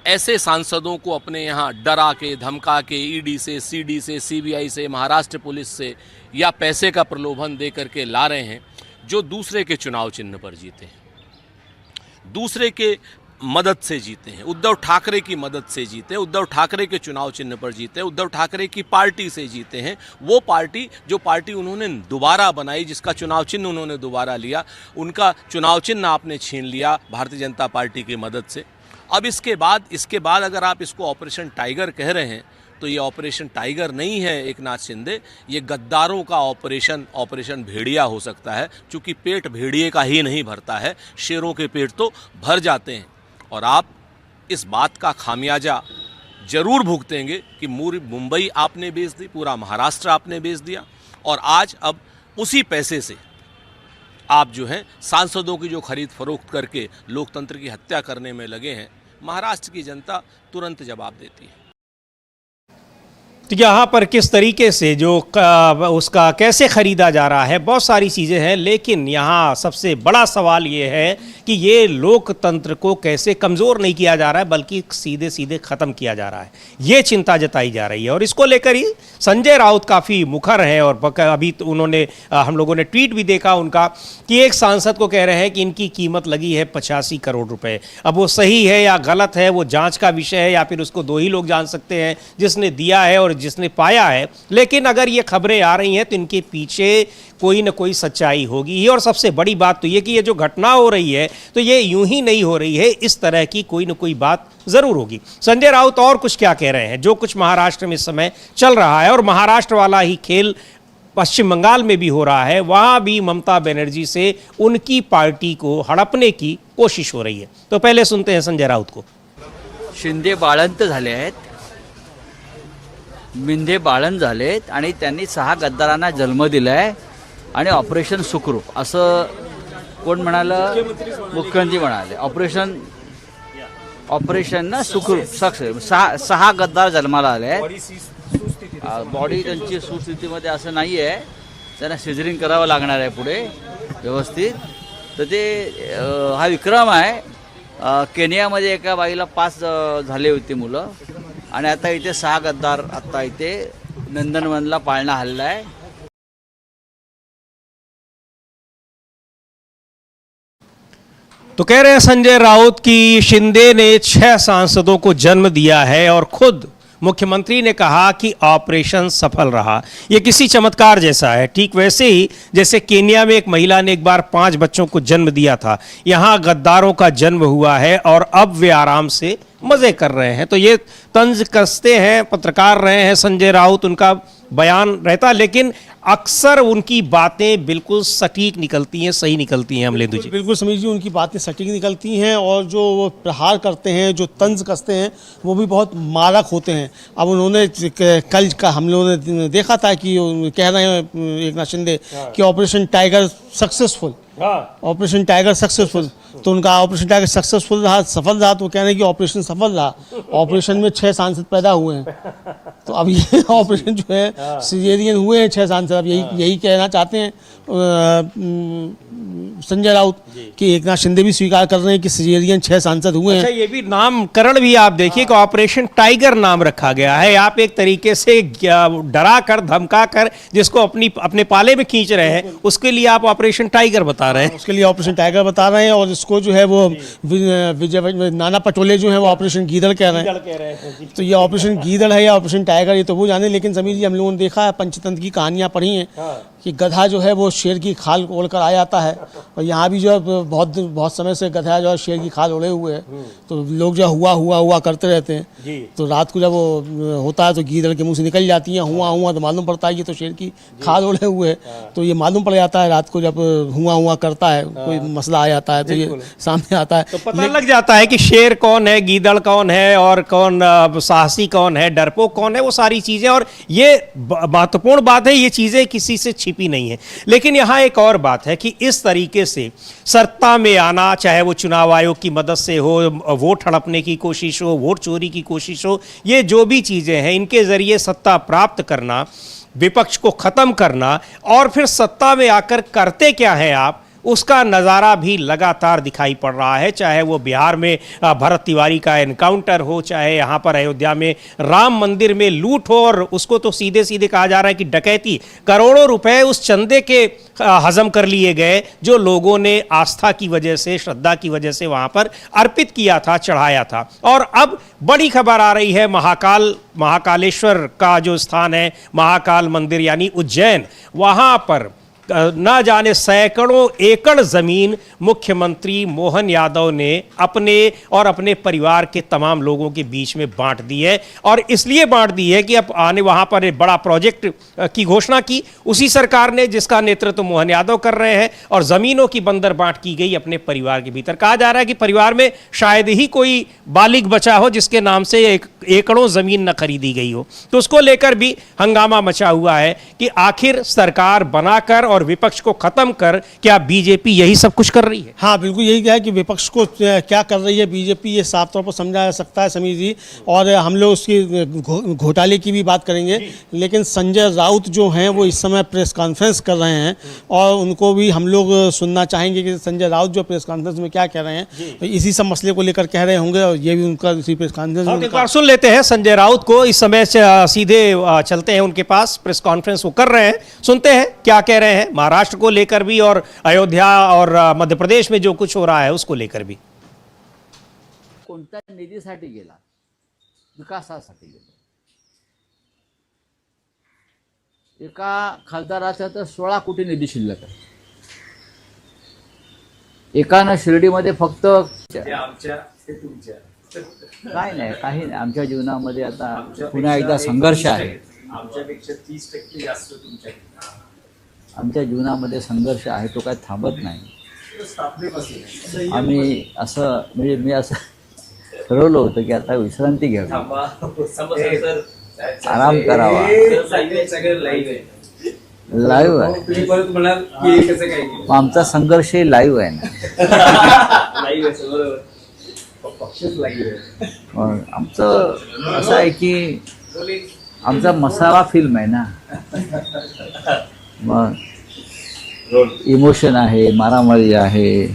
ऐसे सांसदों को अपने यहाँ डरा के, धमका के, ईडी से, सीडी से, सीबीआई से, महाराष्ट्र पुलिस से या पैसे का प्रलोभन दे करके ला रहे हैं जो दूसरे के चुनाव चिन्ह पर जीते हैं, दूसरे के मदद से जीते हैं, उद्धव ठाकरे की मदद से जीते हैं, उद्धव ठाकरे के चुनाव चिन्ह पर जीते हैं, उद्धव ठाकरे की पार्टी से जीते हैं। वो पार्टी जो पार्टी उन्होंने दोबारा बनाई, जिसका चुनाव चिन्ह उन्होंने दोबारा लिया, उनका चुनाव चिन्ह आपने छीन लिया भारतीय जनता पार्टी की मदद से। अब इसके बाद अगर आप इसको ऑपरेशन टाइगर कह रहे हैं तो ये ऑपरेशन टाइगर नहीं है एक नाथ शिंदे, ये गद्दारों का ऑपरेशन भेड़िया हो सकता है, क्योंकि पेट भेड़िए का ही नहीं भरता है, शेरों के पेट तो भर जाते हैं। और आप इस बात का खामियाजा जरूर भुगतेंगे कि मुंबई आपने बेच दी, पूरा महाराष्ट्र आपने बेच दिया, और आज अब उसी पैसे से आप जो हैं सांसदों की जो खरीद फरोख्त करके लोकतंत्र की हत्या करने में लगे हैं। महाराष्ट्र की जनता तुरंत जवाब देती है। तो यहाँ पर किस तरीके से जो उसका कैसे खरीदा जा रहा है, बहुत सारी चीज़ें हैं, लेकिन यहाँ सबसे बड़ा सवाल ये है कि ये लोकतंत्र को कैसे कमज़ोर नहीं किया जा रहा है बल्कि सीधे सीधे ख़त्म किया जा रहा है, ये चिंता जताई जा रही है। और इसको लेकर ही संजय राउत काफ़ी मुखर हैं और अभी तो उन्होंने हम लोगों ने ट्वीट भी देखा उनका कि एक सांसद को कह रहे हैं कि इनकी कीमत लगी है 85 करोड़ रुपए। अब वो सही है या गलत है वो जांच का विषय है, या फिर उसको दो ही लोग जान सकते हैं, जिसने दिया है और जिसने पाया है। लेकिन अगर ये खबरें आ रही हैं तो इनके पीछे कोई ना कोई सच्चाई होगी ही। और सबसे बड़ी बात तो ये कि ये जो घटना हो रही है तो ये यूं ही नहीं हो रही है, इस तरह की कोई ना कोई बात जरूर होगी। संजय राउत और कुछ क्या कह रहे हैं, जो कुछ महाराष्ट्र में इस समय चल रहा है, और महाराष्ट्र वाला ही खेल पश्चिम बंगाल में भी हो रहा है, वहां भी ममता बनर्जी से उनकी पार्टी को हड़पने की कोशिश हो रही है। तो पहले सुनते हैं संजय राउत को। शिंदे बाळंत झाले आहेत, मिंधे बाळंत झालेत आणि त्यांनी 6 गद्दारांना जन्म दिलाय आणि ऑपरेशन सुखरूप असं कोण म्हणालं? मुख्यमंत्री म्हणाले ऑपरेशन ना सुखरूप सक्सेस। 6 गद्दार जन्माला आले आहेत, बॉडी त्यांची सुस्थितीमध्ये असं नाही आहे, त्यांना सिझरिंग करावं लागणार आहे पुढे व्यवस्थित। तर ते हा विक्रम आहे। केनियामध्ये एका बाईला 5 झाले होते मुलं, आणि आता इथे 6 गद्दार आता इथे नंदनवनला पाळणा हल्ला आहे। तो कह रहे हैं संजय राउत कि शिंदे ने 6 सांसदों को जन्म दिया है और खुद मुख्यमंत्री ने कहा कि ऑपरेशन सफल रहा। ये किसी चमत्कार जैसा है, ठीक वैसे ही जैसे केन्या में एक महिला ने एक बार 5 बच्चों को जन्म दिया था, यहाँ गद्दारों का जन्म हुआ है और अब वे आराम से मजे कर रहे हैं। तो ये तंज कसते हैं, पत्रकार रहे हैं संजय राउत, उनका बयान रहता, लेकिन अक्सर उनकी बातें बिल्कुल सटीक निकलती हैं, सही निकलती हैं। अमलेंदु जी, बिल्कुल समीर जी, उनकी बातें सटीक निकलती हैं और जो वो प्रहार करते हैं, जो तंज कसते हैं, वो भी बहुत मारक होते हैं। अब उन्होंने कल का हम लोगों ने देखा था कि कह रहे हैं एकनाथ शिंदे कि operation tiger successful, operation tiger successful. तो उनका ऑपरेशन टाइगर सक्सेसफुल रहा, सफल रहा, तो वो कह रहे हैं कि ऑपरेशन सफल रहा। ऑपरेशन में 6 सांसद पैदा हुए हैं, तो अब ये ऑपरेशन जो है सिजेरियन हुए हैं 6 सांसद। अब यही कहना चाहते हैं संजय राउत कि एकनाथ शिंदे भी स्वीकार कर रहे हैं कि सिजेरियन 6 सांसद हुए हैं। अच्छा, ये भी नामकरण भी आप देखिए कि ऑपरेशन टाइगर नाम रखा गया है। आप एक तरीके से डरा कर धमका कर जिसको अपने पाले में खींच रहे हैं, उसके लिए आप ऑपरेशन टाइगर बता रहे हैं। उसके लिए ऑपरेशन टाइगर बता रहे हैं, और इसको जो है वो विजय नाना पटोले जो है वो ऑपरेशन गीदड़ कह रहे हैं। तो ये ऑपरेशन गीदड़ है या ऑपरेशन टाइगर ये तो वो जाने, लेकिन समीर जी हम लोगों ने देखा है, पंचतंत्र की कहानियाँ पढ़ी हैं कि गधा जो है वो शेर की खाल ओढ़ कर आ जाता है, और यहाँ भी जो है बहुत समय से गधा जो है शेर की खाल ओढ़े हुए है, तो लोग जो हुआ करते रहते हैं। तो रात को जब वो होता है तो गीदड़ के मुंह से निकल जाती हैं हुआ तो मालूम पड़ता है ये तो शेर की खाल ओढ़े हुए है, तो ये मालूम पड़ जाता है रात को जब हुआ करता है, कोई मसला आ जाता है तो ये सामने आता है, तो पता लग जाता है कि शेर कौन है, गीदड़ कौन है, और कौन साहसी कौन है, डरपोक कौन है, वो सारी चीजें। और ये महत्वपूर्ण बात है, ये चीजें किसी से छिपी नहीं है। लेकिन यहां एक और बात है कि इस तरीके से सत्ता में आना, चाहे वो चुनाव आयोग की मदद से हो, वोट हड़पने की कोशिश हो, वोट चोरी की कोशिश हो, ये जो भी चीजें हैं, इनके जरिए सत्ता प्राप्त करना, विपक्ष को खत्म करना, और फिर सत्ता में आकर करते क्या है आप, उसका नज़ारा भी लगातार दिखाई पड़ रहा है। चाहे वो बिहार में भरत तिवारी का एनकाउंटर हो, चाहे यहाँ पर अयोध्या में राम मंदिर में लूट हो, और उसको तो सीधे सीधे कहा जा रहा है कि डकैती, करोड़ों रुपए उस चंदे के हजम कर लिए गए जो लोगों ने आस्था की वजह से, श्रद्धा की वजह से वहाँ पर अर्पित किया था, चढ़ाया था। और अब बड़ी खबर आ रही है, महाकालेश्वर का जो स्थान है, महाकाल मंदिर यानी उज्जैन, वहाँ पर न जाने सैकड़ों एकड़ जमीन मुख्यमंत्री मोहन यादव ने अपने और अपने परिवार के तमाम लोगों के बीच में बांट दी है। और इसलिए बांट दी है कि अब आने वहां पर एक बड़ा प्रोजेक्ट की घोषणा की उसी सरकार ने, जिसका नेतृत्व मोहन यादव कर रहे हैं, और जमीनों की बंदर बांट की गई अपने परिवार के भीतर। कहा जा रहा है कि परिवार में शायद ही कोई बालिग बचा हो जिसके नाम से एकड़ों जमीन न खरीदी गई हो। तो उसको लेकर भी हंगामा मचा हुआ है कि आखिर सरकार बनाकर और विपक्ष को खत्म कर क्या बीजेपी यही सब कुछ कर रही है? हाँ, बिल्कुल यही है कि विपक्ष को क्या कर रही है बीजेपी, ये साफ तौर पर समझा जा सकता है समीर जी। और हम लोग उसकी घोटाले की भी बात करेंगे, लेकिन संजय राउत जो हैं वो इस समय प्रेस कॉन्फ्रेंस कर रहे हैं, और उनको भी हम लोग सुनना चाहेंगे कि संजय राउत जो प्रेस कॉन्फ्रेंस में क्या कह रहे हैं। तो इसी सब मसले को लेकर कह रहे होंगे, और ये भी उनका इसी प्रेस कॉन्फ्रेंस में एक बार सुन लेते हैं संजय राउत को। इस समय सीधे चलते हैं उनके पास, प्रेस कॉन्फ्रेंस वो कर रहे हैं, सुनते हैं क्या कह रहे हैं महाराष्ट्र को लेकर भी, और अयोध्या और मध्य प्रदेश में जो कुछ हो रहा है उसको लेकर भी। कोणत्या निधीसाठी गेला? विकासासाठी गेला। एका खासदाराचा तर 16 कोटी निधी शिल्लक आहे। एकानं शिर्डीमध्ये फक्त काय नाही, काही नाही। आमच्या जीवनामध्ये आता पुन्हा एकदा संघर्ष आहे। आमच्यापेक्षा 30% जास्त तुमच्या आमच्या जीवनामध्ये संघर्ष आहे, तो काय थांबत नाही। आम्ही असं म्हणजे मी असं ठरवलं होतं की आता विश्रांती घ्यावी, आराम करावा। लाईव्ह आहे, आमचा संघर्ष लाईव्ह आहे ना। आमचं असं आहे की आमचा मसाला फिल्म आहे ना, मग इमोशन आहे, मारामारी आहे,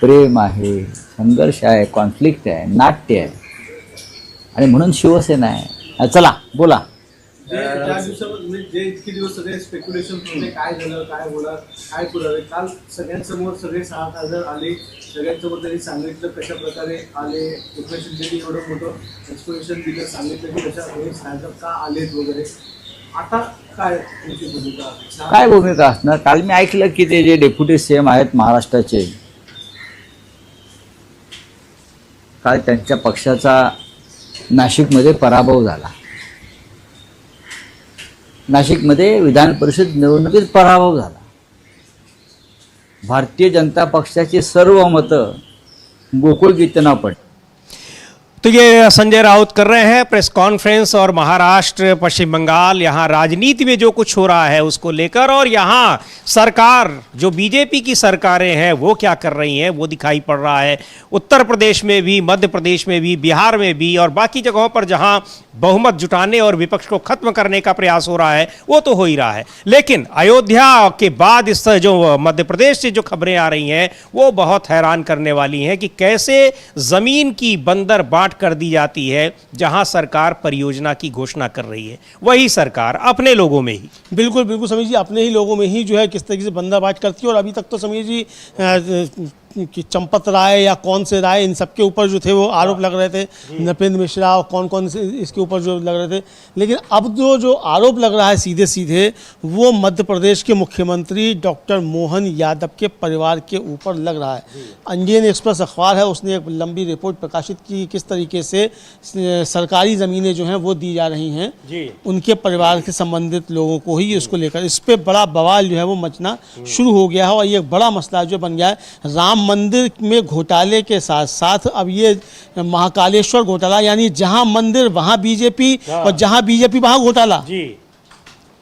प्रेम आहे, संघर्ष आहे, कॉन्फ्लिक्ट आहे, नाट्य आहे, आणि म्हणून शिवसेना आहे। चला बोला। त्या दिवसामध्ये जे इतके दिवस सगळे स्पेक्युलेशन होते, काय झालं, काय होणार, काय पुरावे, काल सगळ्यांसमोर सगळे 6 खासदार आले, सगळ्यांसमोर त्यांनी सांगितलं कशा प्रकारे आले, एकनाथ शिंदेनी एवढं मोठं एक्सप्लेनेशन दिलं, सांगितलं की कशा खासदार का आलेत वगैरे। आता काय तुमची भूमिका? काय भूमिका असणार? काल मी ऐकलं की ते जे डेप्युटी सीएम आहेत महाराष्ट्राचे, काल त्यांच्या पक्षाचा नाशिकमध्ये पराभव झाला। नाशिकमध्ये विधान परिषद निवडणुकीत पराभव झाला। भारतीय जनता पक्षाची सर्व मतं गोकुळ गीतना पडली। तो ये संजय राउत कर रहे हैं प्रेस कॉन्फ्रेंस, और महाराष्ट्र, पश्चिम बंगाल, यहाँ राजनीति में जो कुछ हो रहा है उसको लेकर, और यहाँ सरकार जो बीजेपी की सरकारें हैं वो क्या कर रही हैं वो दिखाई पड़ रहा है। उत्तर प्रदेश में भी, मध्य प्रदेश में भी, बिहार में भी, और बाकी जगहों पर जहाँ बहुमत जुटाने और विपक्ष को खत्म करने का प्रयास हो रहा है, वो तो हो ही रहा है। लेकिन अयोध्या के बाद इस जो मध्य प्रदेश से जो खबरें आ रही हैं वो बहुत हैरान करने वाली हैं कि कैसे जमीन की बंदर बांट कर दी जाती है। जहां सरकार परियोजना की घोषणा कर रही है, वही सरकार अपने लोगों में ही, बिल्कुल बिल्कुल समीर जी, अपने ही लोगों में ही जो है किस तरीके से बंदाबाज करती है। और अभी तक तो समीर जी कि चंपत राय या कौन से राय, इन सब के ऊपर जो थे वो आरोप लग रहे थे, नृपेंद्र मिश्रा और कौन कौन से इसके ऊपर जो लग रहे थे। लेकिन अब जो आरोप लग रहा है सीधे सीधे वो मध्य प्रदेश के मुख्यमंत्री डॉक्टर मोहन यादव के परिवार के ऊपर लग रहा है। इंडियन एक्सप्रेस अखबार है, उसने एक लंबी रिपोर्ट प्रकाशित की किस तरीके से सरकारी ज़मीनें जो हैं वो दी जा रही हैं उनके परिवार के संबंधित लोगों को ही। इसको लेकर इस पर बड़ा बवाल जो है वो मचना शुरू हो गया है और ये बड़ा मसला जो बन गया है। राम मंदिर में घोटाले के साथ साथ अब ये महाकालेश्वर घोटाला, यानी जहां मंदिर वहां बीजेपी और जहां बीजेपी वहां घोटाला।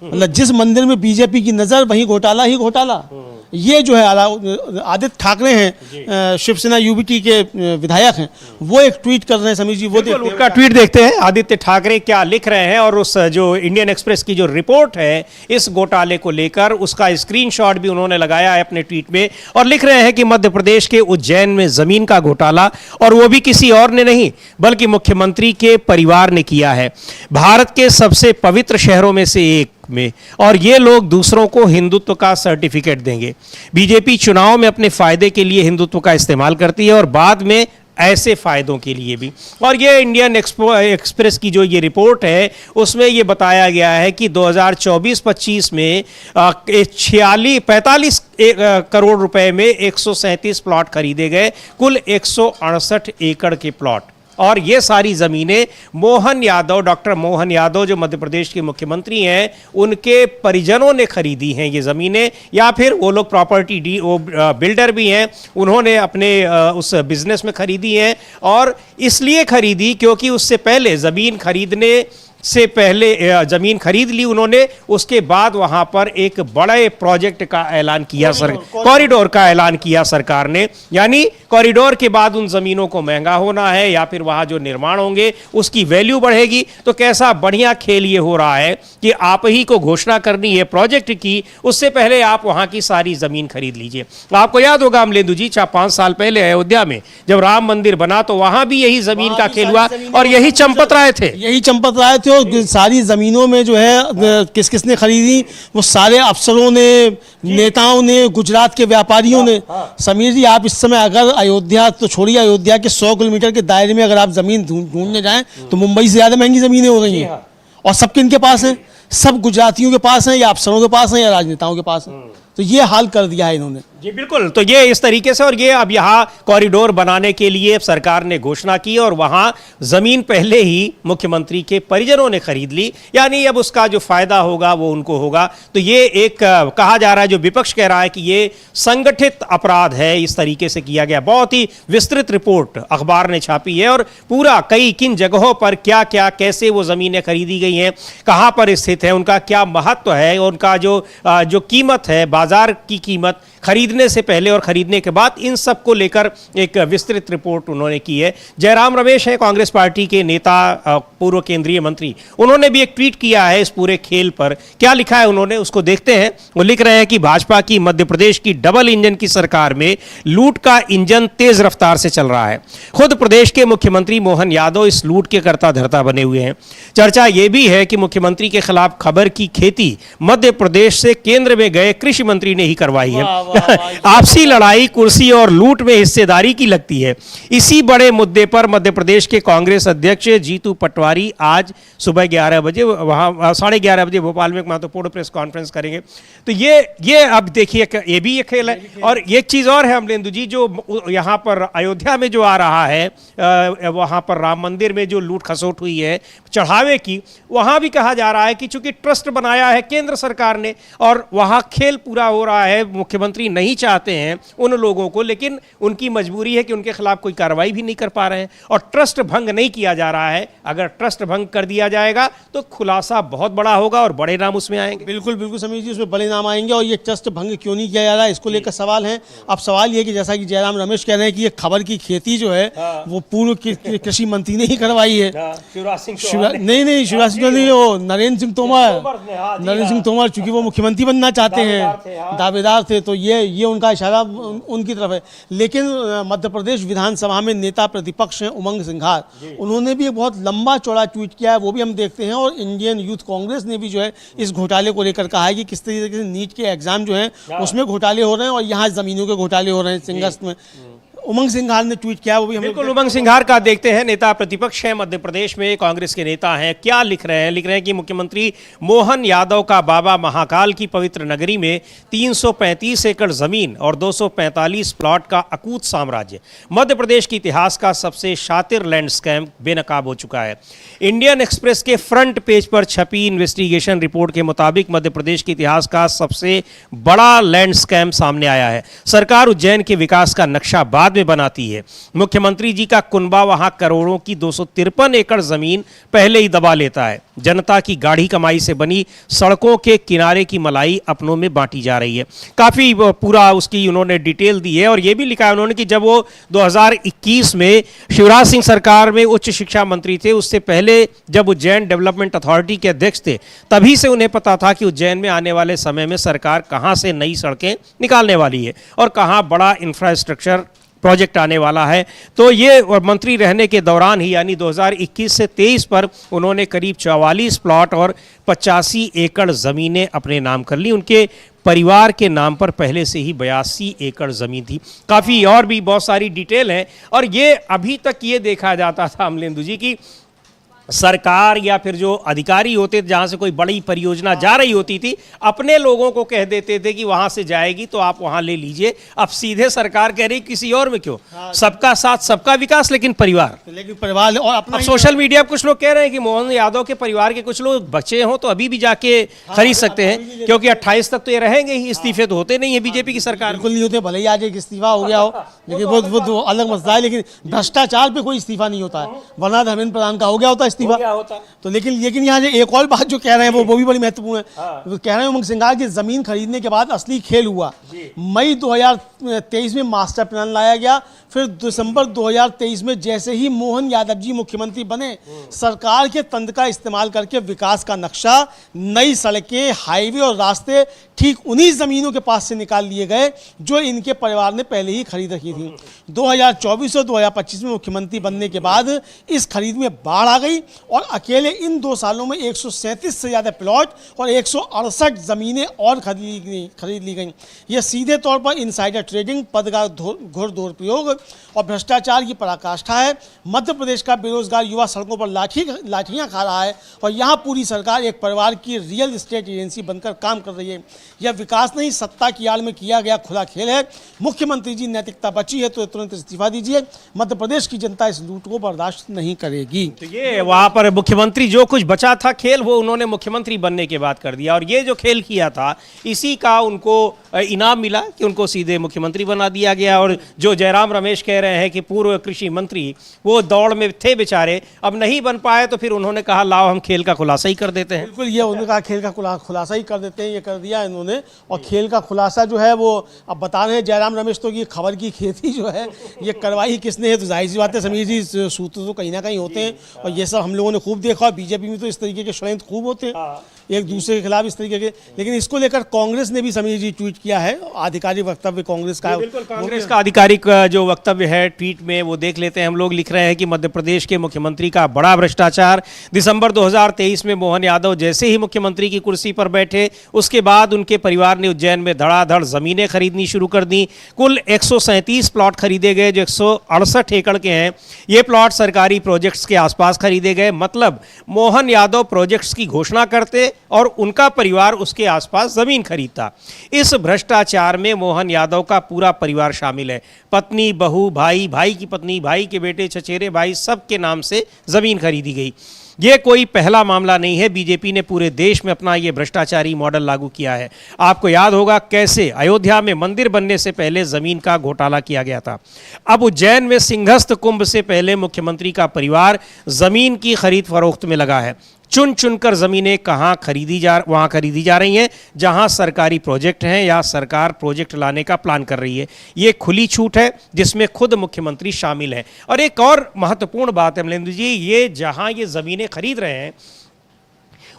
मतलब जिस मंदिर में बीजेपी की नजर वहीं घोटाला ही घोटाला। ये जो है आदित्य ठाकरे हैं, शिवसेना यूबीटी के विधायक हैं, वो एक ट्वीट कर रहे हैं समीर जी, वो उनका ट्वीट देखते हैं। आदित्य ठाकरे क्या लिख रहे हैं और उस जो इंडियन एक्सप्रेस की जो रिपोर्ट है इस घोटाले को लेकर उसका स्क्रीनशॉट भी उन्होंने लगाया है अपने ट्वीट में और लिख रहे हैं कि मध्य प्रदेश के उज्जैन में जमीन का घोटाला, और वो भी किसी और ने नहीं बल्कि मुख्यमंत्री के परिवार ने किया है, भारत के सबसे पवित्र शहरों में से एक में, और ये लोग दूसरों को हिंदुत्व का सर्टिफिकेट देंगे। बीजेपी चुनाव में अपने फायदे के लिए हिंदुत्व का इस्तेमाल करती है और बाद में ऐसे फायदों के लिए भी। और ये इंडियन एक्सप्रेस की जो ये रिपोर्ट है उसमें ये बताया गया है कि 2024-25 में 45 करोड़ रुपए में 137 प्लॉट खरीदे गए, कुल 168 एकड़ के प्लॉट। और ये सारी ज़मीनें मोहन यादव, डॉक्टर मोहन यादव जो मध्य प्रदेश के मुख्यमंत्री हैं, उनके परिजनों ने खरीदी हैं ये ज़मीनें, या फिर वो लोग प्रॉपर्टी बिल्डर भी हैं, उन्होंने अपने उस बिजनेस में खरीदी हैं। और इसलिए खरीदी क्योंकि उससे पहले ज़मीन खरीदने से पहले जमीन खरीद ली उन्होंने, उसके बाद वहां पर एक बड़े प्रोजेक्ट का ऐलान किया, कॉरिडोर का ऐलान किया सरकार ने। यानी कॉरिडोर के बाद उन जमीनों को महंगा होना है या फिर वहां जो निर्माण होंगे उसकी वैल्यू बढ़ेगी। तो कैसा बढ़िया खेल ये हो रहा है कि आप ही को घोषणा करनी है प्रोजेक्ट की, उससे पहले आप वहां की सारी जमीन खरीद लीजिए। आपको याद होगा अमलेंदु जी, 4-5 साल पहले अयोध्या में जब राम मंदिर बना तो वहां भी यही जमीन का खेल हुआ और यही चंपत राय थे। सारी जमीनों में जो है किस किसने खरीदी, वो सारे अफसरों ने, नेताओं ने, गुजरात के व्यापारियों ने। समीर जी, आप इस समय अगर अयोध्या तो छोड़िए, अयोध्या के 100 किलोमीटर के दायरे में अगर आप जमीन ढूंढने जाएं तो मुंबई से ज्यादा महंगी जमीनें हो रही हैं। और सब किनके पास है? सब गुजरातियों के पास है, या अफसरों के पास है, या राजनेताओं के पास है। तो ये हाल कर दिया है इन्होंने। जी बिल्कुल, तो ये इस तरीके से, और ये अब यहाँ कॉरिडोर बनाने के लिए सरकार ने घोषणा की और वहाँ जमीन पहले ही मुख्यमंत्री के परिजनों ने खरीद ली, यानी अब उसका जो फायदा होगा वो उनको होगा। तो ये एक कहा जा रहा है, जो विपक्ष कह रहा है कि ये संगठित अपराध है, इस तरीके से किया गया। बहुत ही विस्तृत रिपोर्ट अखबार ने छापी है और पूरा किन जगहों पर क्या क्या कैसे वो जमीनें खरीदी गई हैं, कहाँ पर स्थित है, उनका क्या महत्व है, उनका जो कीमत है, बाजार की कीमत खरीदने से पहले और खरीदने के बाद, इन सब को लेकर एक विस्तृत रिपोर्ट उन्होंने की है। जयराम रमेश है कांग्रेस पार्टी के नेता, पूर्व केंद्रीय मंत्री, उन्होंने भी एक ट्वीट किया है इस पूरे खेल पर। क्या लिखा है उन्होंने, उसको देखते हैं। वो लिख रहे हैं कि भाजपा की मध्य प्रदेश की डबल इंजन की सरकार में लूट का इंजन तेज रफ्तार से चल रहा है। खुद प्रदेश के मुख्यमंत्री मोहन यादव इस लूट के कर्ता धर्ता बने हुए हैं। चर्चा यह भी है कि मुख्यमंत्री के खिलाफ खबर की खेती मध्य प्रदेश से केंद्र में गए कृषि मंत्री ने ही करवाई है। आपसी लड़ाई, कुर्सी और लूट में हिस्सेदारी की लगती है। इसी बड़े मुद्दे पर मध्य प्रदेश के कांग्रेस अध्यक्ष जीतू पटवारी आज सुबह 11 बजे, वहां 11:30 बजे भोपाल में एक महत्वपूर्ण प्रेस कॉन्फ्रेंस करेंगे। तो ये अब देखिए, ये भी एक खेल है। और एक चीज और है अमलेंदु जी, जो यहाँ पर अयोध्या में जो आ रहा है, वहां पर राम मंदिर में जो लूट खसोट हुई है चढ़ावे की, वहां भी कहा जा रहा है कि चूंकि ट्रस्ट बनाया है केंद्र सरकार ने और वहां खेल पूरा हो रहा है, मुख्यमंत्री मुख्यमंत्री नहीं चाहते हैं उन लोगों को, लेकिन उनकी मजबूरी है कि उनके खिलाफ कोई कार्रवाई भी नहीं कर पा रहे हैं और ट्रस्ट भंग नहीं किया जा रहा है। अगर ट्रस्ट भंग कर दिया जाएगा तो खुलासा बहुत बड़ा होगा और बड़े नाम उसमें आएंगे। बिल्कुल बिल्कुल समीर जी, उसमें बड़े नाम आएंगे। और ये ट्रस्ट भंग क्यों नहीं किया जा रहा है, इसको लेकर सवाल है। अब सवाल ये कि जैसा कि जयराम रमेश कह रहे हैं कि ये खबर की खेती जो है वो पूर्व कृषि मंत्री ने ही करवाई है। शिवराज सिंह नहीं शिवराज सिंह नहीं, वो नरेंद्र सिंह तोमर, चूंकि वो मुख्यमंत्री बनना चाहते हैं, दावेदार थे, तो ये उनका इशारा उनकी तरफ है। लेकिन मध्य प्रदेश विधानसभा में नेता प्रतिपक्ष हैं उमंग सिंघार, उन्होंने भी एक बहुत लंबा चौड़ा ट्वीट किया है, वो भी हम देखते हैं। और इंडियन यूथ कांग्रेस ने भी जो है इस घोटाले को लेकर कहा है कि किस तरीके से नीट के एग्जाम जो है उसमें घोटाले हो रहे हैं और यहाँ जमीनों के घोटाले हो रहे हैं सिंगस्त में। उमंग सिंघार ने ट्वीट किया, वो भी हम बिल्कुल उमंग सिंघार का देखते हैं। नेता प्रतिपक्ष हैं मध्य प्रदेश में, कांग्रेस के नेता हैं, क्या लिख रहे हैं? लिख रहे हैं कि मुख्यमंत्री मोहन यादव का बाबा महाकाल की पवित्र नगरी में 335 एकड़ जमीन और 245 प्लॉट का अकूत साम्राज्य मध्य प्रदेश के इतिहास का सबसे शातिर लैंड स्कैम बेनकाब हो चुका है। इंडियन एक्सप्रेस के फ्रंट पेज पर छपी इन्वेस्टिगेशन रिपोर्ट के मुताबिक मध्य प्रदेश के इतिहास का सबसे बड़ा लैंड स्कैम सामने आया है। सरकार उज्जैन के विकास का नक्शा बाद में बनाती है। मुख्यमंत्री जी का कुनबा वहां करोड़ों की 253 एकड़ जमीन पहले ही दबा लेता है। जनता की गाढ़ी कमाई से बनी सड़कों के किनारे की मलाई अपनों में बांटी जा रही है। काफी पूरा उसकी उन्होंने डिटेल दी है और यह भी लिखा है उन्होंने कि जब वो 2021 में शिवराज सिंह सरकार में उच्च शिक्षा मंत्री थे, उससे पहले जब उज्जैन डेवलपमेंट अथॉरिटी के अध्यक्ष थे, तभी से उन्हें पता था कि उज्जैन में आने वाले समय में सरकार कहां से नई सड़कें निकालने वाली है और कहां बड़ा इंफ्रास्ट्रक्चर प्रोजेक्ट आने वाला है। तो ये मंत्री रहने के दौरान ही यानी 2021 से 23 पर उन्होंने करीब 44 प्लॉट और 85 एकड़ ज़मीनें अपने नाम कर ली। उनके परिवार के नाम पर पहले से ही 82 एकड़ ज़मीन थी। काफ़ी और भी बहुत सारी डिटेल है और ये अभी तक ये देखा जाता था अमलेंदु जी की सरकार या फिर जो अधिकारी होते थे, जहां से कोई बड़ी परियोजना जा रही होती थी, अपने लोगों को कह देते थे कि वहां से जाएगी तो आप वहां ले लीजिए। अब सीधे सरकार कह रही किसी और में क्यों, सबका साथ सबका विकास, लेकिन परिवार और अपना। सोशल मीडिया पर कुछ लोग कह रहे हैं कि मोहन यादव के परिवार के कुछ लोग बचे हों तो अभी भी जाके खरीद सकते हैं, क्योंकि 28 तक तो ये रहेंगे ही। इस्तीफे तो होते नहीं है बीजेपी की सरकार, बिल्कुल नहीं होते, भले ही आज एक इस्तीफा हो गया हो, लेकिन वो तो अलग मसला है। लेकिन भ्रष्टाचार पे कोई इस्तीफा नहीं होता है, वरना धर्मेंद्र प्रधान का हो गया होता होता। तो लेकिन यहाँ एक और बात जो कह रहे हैं वो भी बड़ी महत्वपूर्ण है। वो कह रहे हैं उमंग सिंघार की जमीन खरीदने के बाद असली खेल हुआ। मई 2023 में मास्टर प्लान लाया गया, फिर दिसंबर 2023 में जैसे ही मोहन यादव जी मुख्यमंत्री बने, सरकार के तंत्र का इस्तेमाल करके विकास का नक्शा, नई सड़कें, हाईवे और रास्ते ठीक उन्हीं जमीनों के पास से निकाल लिए गए जो इनके परिवार ने पहले ही खरीद रखी थी। 2024 और 2025 में मुख्यमंत्री बनने के बाद इस खरीद में बाढ़ आ गई और अकेले इन 2 सालों में 137 से ज़्यादा प्लॉट और 168 ज़मीनें और खरीद ली गई। यह सीधे तौर पर इनसाइडर ट्रेडिंग, पद का घोर दुरुपयोग और भ्रष्टाचार की पराकाष्ठा है। मध्य प्रदेश का बेरोजगार युवा सड़कों पर लाठियां खा रहा है और यहाँ पूरी सरकार एक परिवार की रियल एस्टेट एजेंसी बनकर काम कर रही है। यह विकास नहीं, सत्ता की आड़ में किया गया खुला खेल है। मुख्यमंत्री जी, नैतिकता बची है तो तुरंत इस्तीफा दीजिए। मध्य प्रदेश की जनता इस लूट को बर्दाश्त नहीं करेगी। तो ये वहां पर मुख्यमंत्री जो कुछ बचा था खेल, वो उन्होंने मुख्यमंत्री बनने के बाद कर दिया और ये जो खेल किया था इसी का उनको इनाम मिला कि उनको सीधे मुख्यमंत्री बना दिया गया। और जो जयराम रमेश कह रहे हैं कि पूर्व कृषि मंत्री वो दौड़ में थे बेचारे, अब नहीं बन पाए तो फिर उन्होंने कहा लाओ हम खेल का खुलासा ही कर देते हैं। बिल्कुल, ये उन्होंने कहा खेल का खुलासा ही कर देते हैं, ये कर दिया इन्होंने। और खेल का खुलासा जो है वो अब बता रहे हैं जयराम रमेश तो, ये खबर की खेती जो है ये करवाई किसने है। तो जाहिर सी बात है समीर जी, सूत्र तो कहीं ना कहीं होते हैं और ये सब हम लोगों ने खूब देखा। बीजेपी में तो इस तरीके के षड्यंत्र खूब होते हैं, एक दूसरे के खिलाफ इस तरीके के। लेकिन इसको लेकर कांग्रेस ने भी समीर जी ट्वीट किया है, आधिकारिक वक्तव्य कांग्रेस का। बिल्कुल, कांग्रेस का आधिकारिक जो वक्तव्य है ट्वीट में वो देख लेते हैं हम लोग। लिख रहे हैं कि मध्य प्रदेश के मुख्यमंत्री का बड़ा भ्रष्टाचार। दिसंबर 2023 में मोहन यादव जैसे ही मुख्यमंत्री की कुर्सी पर बैठे, उसके बाद उनके परिवार ने उज्जैन में धड़ाधड़ जमीनें खरीदनी शुरू कर दी। कुल 137 प्लॉट खरीदे गए जो 168 एकड़ के हैं। ये प्लॉट सरकारी प्रोजेक्ट्स के आसपास खरीदे गए। मतलब मोहन यादव प्रोजेक्ट्स की घोषणा करते और उनका परिवार उसके आसपास जमीन खरीदता। इस भ्रष्टाचार में मोहन यादव का पूरा परिवार शामिल है। पत्नी, बहू, भाई, भाई की पत्नी, भाई के बेटे, चचेरे भाई, सबके नाम से जमीन खरीदी गई। ये कोई पहला मामला नहीं है। बीजेपी ने पूरे देश में अपना ये भ्रष्टाचारी मॉडल लागू किया है। आपको याद होगा कैसे अयोध्या में मंदिर बनने से पहले जमीन का घोटाला किया गया था। अब उज्जैन में सिंहस्थ कुंभ से पहले मुख्यमंत्री का परिवार जमीन की खरीद फरोख्त में लगा है। चुन चुनकर जमीनें वहां खरीदी जा रही हैं जहां सरकारी प्रोजेक्ट हैं या सरकार प्रोजेक्ट लाने का प्लान कर रही है। ये खुली छूट है जिसमें खुद मुख्यमंत्री शामिल हैं। और एक और महत्वपूर्ण बात है अमलेंदु जी, ये जहां ये जमीनें खरीद रहे हैं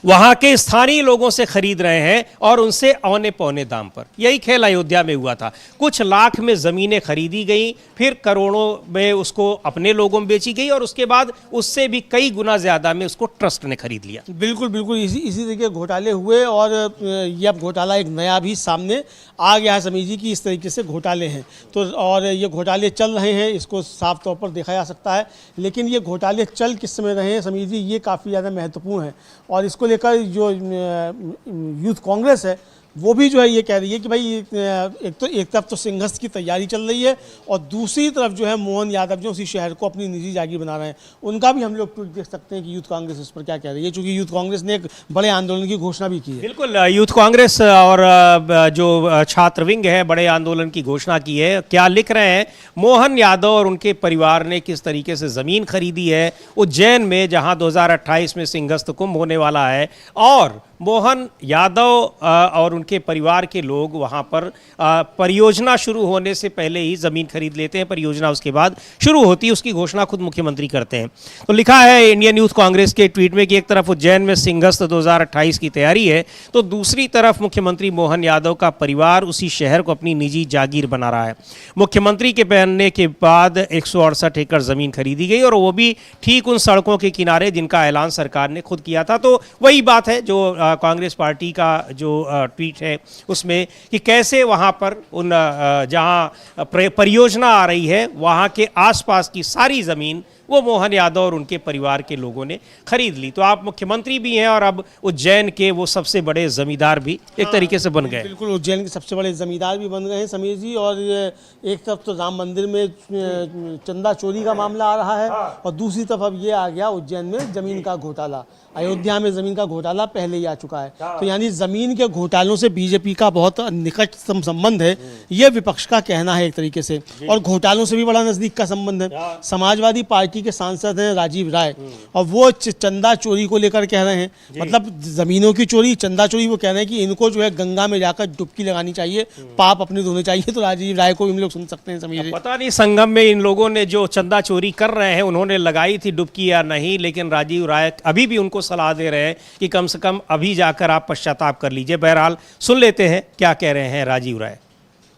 वहां के स्थानीय लोगों से खरीद रहे हैं और उनसे औने पौने दाम पर। यही खेल अयोध्या में हुआ था। कुछ लाख में जमीनें खरीदी गई, फिर करोड़ों में उसको अपने लोगों में बेची गई और उसके बाद उससे भी कई गुना ज्यादा में उसको ट्रस्ट ने खरीद लिया। बिल्कुल बिल्कुल इसी तरीके घोटाले हुए और ये अब घोटाला एक नया भी सामने आ गया है समीर जी की इस तरीके से घोटाले हैं तो और ये घोटाले चल रहे हैं, इसको साफ तौर पर देखा जा सकता है। लेकिन ये घोटाले चल किस समय रहे हैं समीर जी, ये काफ़ी ज़्यादा महत्वपूर्ण है। और इसको लेकर जो यूथ कांग्रेस है वो भी जो है ये कह रही है कि भाई एक तरफ तो सिंहस्थ की तैयारी चल रही है और दूसरी तरफ जो है मोहन यादव जो उसी शहर को अपनी निजी जागीर बना रहे हैं। उनका भी हम लोग ट्वीट देख सकते हैं कि यूथ कांग्रेस इस पर क्या कह रही है, क्योंकि यूथ कांग्रेस ने एक बड़े आंदोलन की घोषणा भी की है। बिल्कुल, यूथ कांग्रेस और जो छात्र विंग है बड़े आंदोलन की घोषणा की है। क्या लिख रहे हैं, मोहन यादव और उनके परिवार ने किस तरीके से ज़मीन खरीदी है उज्जैन में जहां 2028 में सिंहस्थ कुंभ होने वाला है और मोहन यादव और उनके परिवार के लोग वहां पर परियोजना शुरू होने से पहले ही ज़मीन खरीद लेते हैं। परियोजना उसके बाद शुरू होती है, उसकी घोषणा खुद मुख्यमंत्री करते हैं। तो लिखा है इंडियन यूथ कांग्रेस के ट्वीट में कि एक तरफ उज्जैन में सिंहस्थ 2028 की तैयारी है तो दूसरी तरफ मुख्यमंत्री मोहन यादव का परिवार उसी शहर को अपनी निजी जागीर बना रहा है। मुख्यमंत्री के बनने के बाद 168 एकड़ ज़मीन खरीदी गई और वो भी ठीक उन सड़कों के किनारे जिनका ऐलान सरकार ने खुद किया था। तो वही बात है जो कांग्रेस पार्टी का जो ट्वीट है उसमें कि कैसे वहां पर उन जहां परियोजना आ रही है वहां के आसपास की सारी ज़मीन वो मोहन यादव और उनके परिवार के लोगों ने खरीद ली। तो आप मुख्यमंत्री भी हैं और अब उज्जैन के वो सबसे बड़े जमींदार भी एक तरीके से बन गए। बिल्कुल, उज्जैन के सबसे बड़े जमींदार भी बन गए हैं समीर जी। और एक तरफ तो राम मंदिर में चंदा चोरी का मामला आ रहा है और दूसरी तरफ अब ये आ गया उज्जैन में जमीन का घोटाला। अयोध्या में जमीन का घोटाला पहले ही आ चुका है। तो यानी जमीन के घोटालों से बीजेपी का बहुत निकटतम संबंध है, ये विपक्ष का कहना है एक तरीके से। और घोटालों से भी बड़ा नजदीक का संबंध है। समाजवादी पार्टी के सांसद हैं राजीव राय और वो चंदा चोरी को लेकर कह रहे हैं, मतलब जमीनों की चोरी, चंदा चोरी, वो कह रहे हैं कि इनको जो है गंगा में जाकर डुबकी लगानी चाहिए, पाप अपने धोने चाहिए। तो राजीव राय को हम लोग सुन सकते हैं समीर। पता नहीं संगम में इन लोगों ने जो चंदा चोरी कर रहे हैं उन्होंने लगाई थी डुबकी या नहीं, लेकिन राजीव राय अभी भी उनको सलाह दे रहे हैं कि कम से कम अभी जाकर आप पश्चाताप कर लीजिए। बहरहाल सुन लेते हैं क्या कह रहे हैं राजीव राय।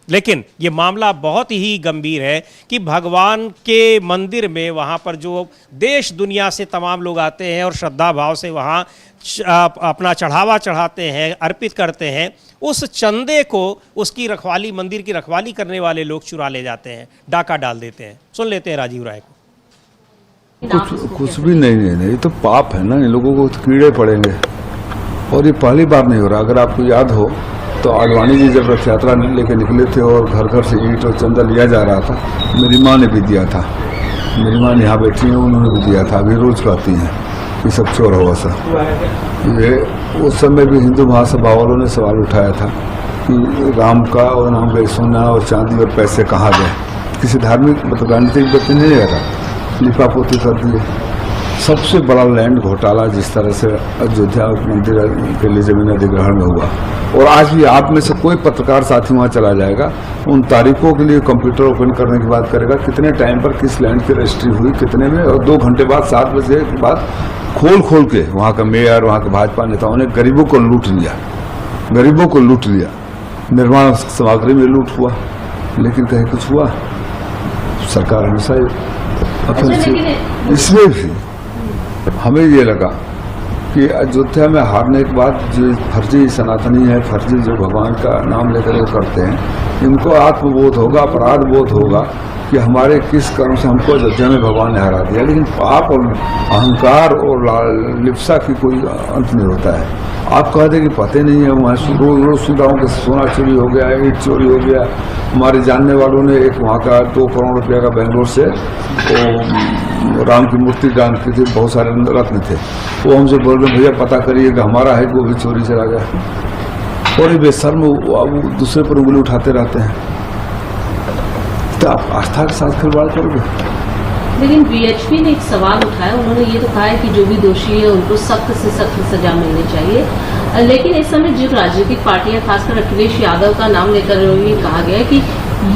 लेकिन ये मामला बहुत ही गंभीर है कि भगवान के मंदिर में वहाँ पर जो देश दुनिया से तमाम लोग आते हैं और श्रद्धा भाव से वहाँ अपना चढ़ावा चढ़ाते हैं, अर्पित करते हैं, उस चंदे को उसकी रखवाली, मंदिर की रखवाली करने वाले लोग चुरा ले जाते हैं, डाका डाल देते हैं। सुन लेते हैं राजीव राय को। कुछ भी नहीं, ये तो पाप है ना, इन लोगों को तो कीड़े पड़ेंगे। और ये पहली बार नहीं हो रहा। अगर आपको याद हो तो आडवाणी जी जब रथ यात्रा लेके निकले थे और घर घर से ईंट और चंदा लिया जा रहा था, मेरी माँ ने भी दिया था। मेरी माँ यहाँ बैठी है, उन्होंने भी दिया था। अभी रोज कहती हैं कि सब चोर हो सा। ये उस समय भी हिंदू महासभा वालों ने सवाल उठाया था कि राम का और नाम का सोना और चांदी और पैसे कहाँ गए। किसी धार्मिक मतलब राजनीतिक व्यक्ति नहीं रहा, लिपापोती कर दिए। सबसे बड़ा लैंड घोटाला जिस तरह से अयोध्या मंदिर के लिए जमीन अधिग्रहण में हुआ, और आज भी आप में से कोई पत्रकार साथी वहाँ चला जाएगा, उन तारीखों के लिए कंप्यूटर ओपन करने की बात करेगा, कितने टाइम पर किस लैंड की रजिस्ट्री हुई, कितने में, और 2 घंटे बाद 7 बजे के बाद खोल के वहाँ का मेयर, वहाँ के भाजपा नेताओं ने गरीबों को लूट लिया। निर्माण सामग्री में लूट हुआ, लेकिन कहीं कुछ हुआ? सरकार हमेशा इसमें भी हमें ये लगा कि अयोध्या में हारने के बाद जो फर्जी सनातनी है, फर्जी जो भगवान का नाम लेकर वो करते हैं, इनको आत्मबोध होगा, अपराध बोध होगा कि हमारे किस कर्म से हमको अयोध्या में भगवान ने हरा दिया। लेकिन पाप और अहंकार और लिप्सा की कोई अंत नहीं होता है। आप कह दें कि पता नहीं है, वहाँ रोज सुन रहा हूँ कि सोना चोरी हो गया, ईंट चोरी हो गया। हमारे जानने वालों ने एक वहाँ का 2 करोड़ रुपया का बेंगलोर से राम की मूर्ति डाल की थी, बहुत सारे रत्न थे। वो हमसे बोल रहे भैया पता करिए कि हमारा है वो भी चोरी चला गया। और ये बेशर्म वो दूसरे पर उंगली उठाते रहते हैं। तो आप आस्था के साथ खिलवाड़ करोगे? लेकिन बीएचपी ने एक सवाल उठाया, उन्होंने ये तो कहा है कि जो भी दोषी है उनको सख्त से सख्त सजा मिलनी चाहिए। लेकिन इस समय जो राजनीतिक पार्टियां, खासकर अखिलेश यादव का नाम लेकर ये कहा गया है कि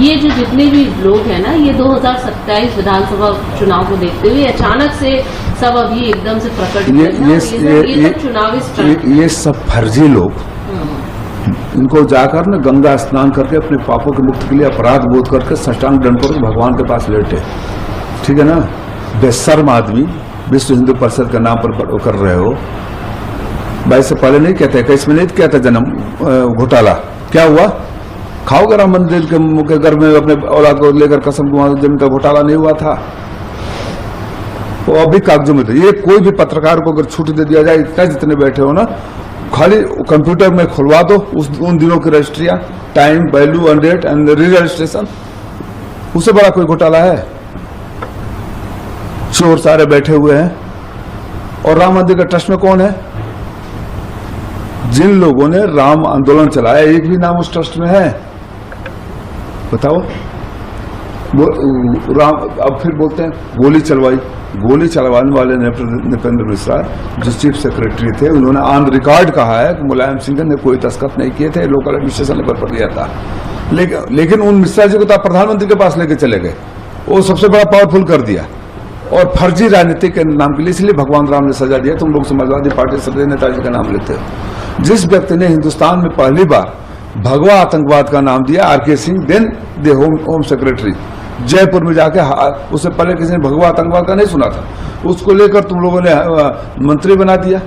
ये जो जितने भी लोग हैं ना, ये 2027 विधानसभा चुनाव को देखते हुए अचानक से सब अभी एकदम से प्रकट हुए हैं। ये सब चुनावी स्टंट, ये सब फर्जी लोग, इनको जाकर न गंगा स्नान करके अपने पापों के मुक्त के लिए अपराध बोध करके साष्टांग दंड पर भगवान के पास लेटे, ठीक है ना। बेशर्म आदमी विश्व हिंदू परिषद के नाम पर कर रहे हो। भाई से पहले नहीं कहते, 21 में नहीं कहते जन्म घोटाला क्या हुआ? खाओगे राम मंदिर के घर में अपने औलाद को लेकर कसम जमीन का घोटाला नहीं हुआ था? वो अभी कागजों में थे। ये कोई भी पत्रकार को अगर छूट दे दिया जाए, इतना जितने बैठे हो ना, खाली कंप्यूटर में खुलवा दो उन दिनों की रजिस्ट्रियां, time, value, on date and re registration, उससे बड़ा कोई घोटाला है? चोर सारे बैठे हुए हैं। और राम मंदिर का ट्रस्ट में कौन है? जिन लोगों ने राम आंदोलन चलाया, एक भी नाम उस ट्रस्ट में है? बताओ। राम अब फिर बोलते हैं गोली चलवाई। गोली चलवाने वाले नृपेंद्र मिश्रा जो चीफ सेक्रेटरी थे, उन्होंने ऑन रिकॉर्ड कहा है कि मुलायम सिंह ने कोई दस्तखत नहीं किए थे, लोकल एडमिनिस्ट्रेशन लेवल पर दिया था। लेकिन उन मिश्रा जी को तो प्रधानमंत्री के पास लेके चले गए, वो सबसे बड़ा पावरफुल कर दिया। और फर्जी राजनीति के नाम के लिए इसलिए भगवान राम ने सजा दिया। तुम लोग समाजवादी पार्टी सदस्य नेताजी का नाम लेते हो। जिस व्यक्ति ने हिंदुस्तान में पहली बार भगवा आतंकवाद का नाम दिया, RK Singh, then the home secretary, Jaipur में जाके, उससे पहले किसी ने भगवा आतंकवाद का नहीं सुना था, उसको लेकर तुम लोगों ने मंत्री बना दिया।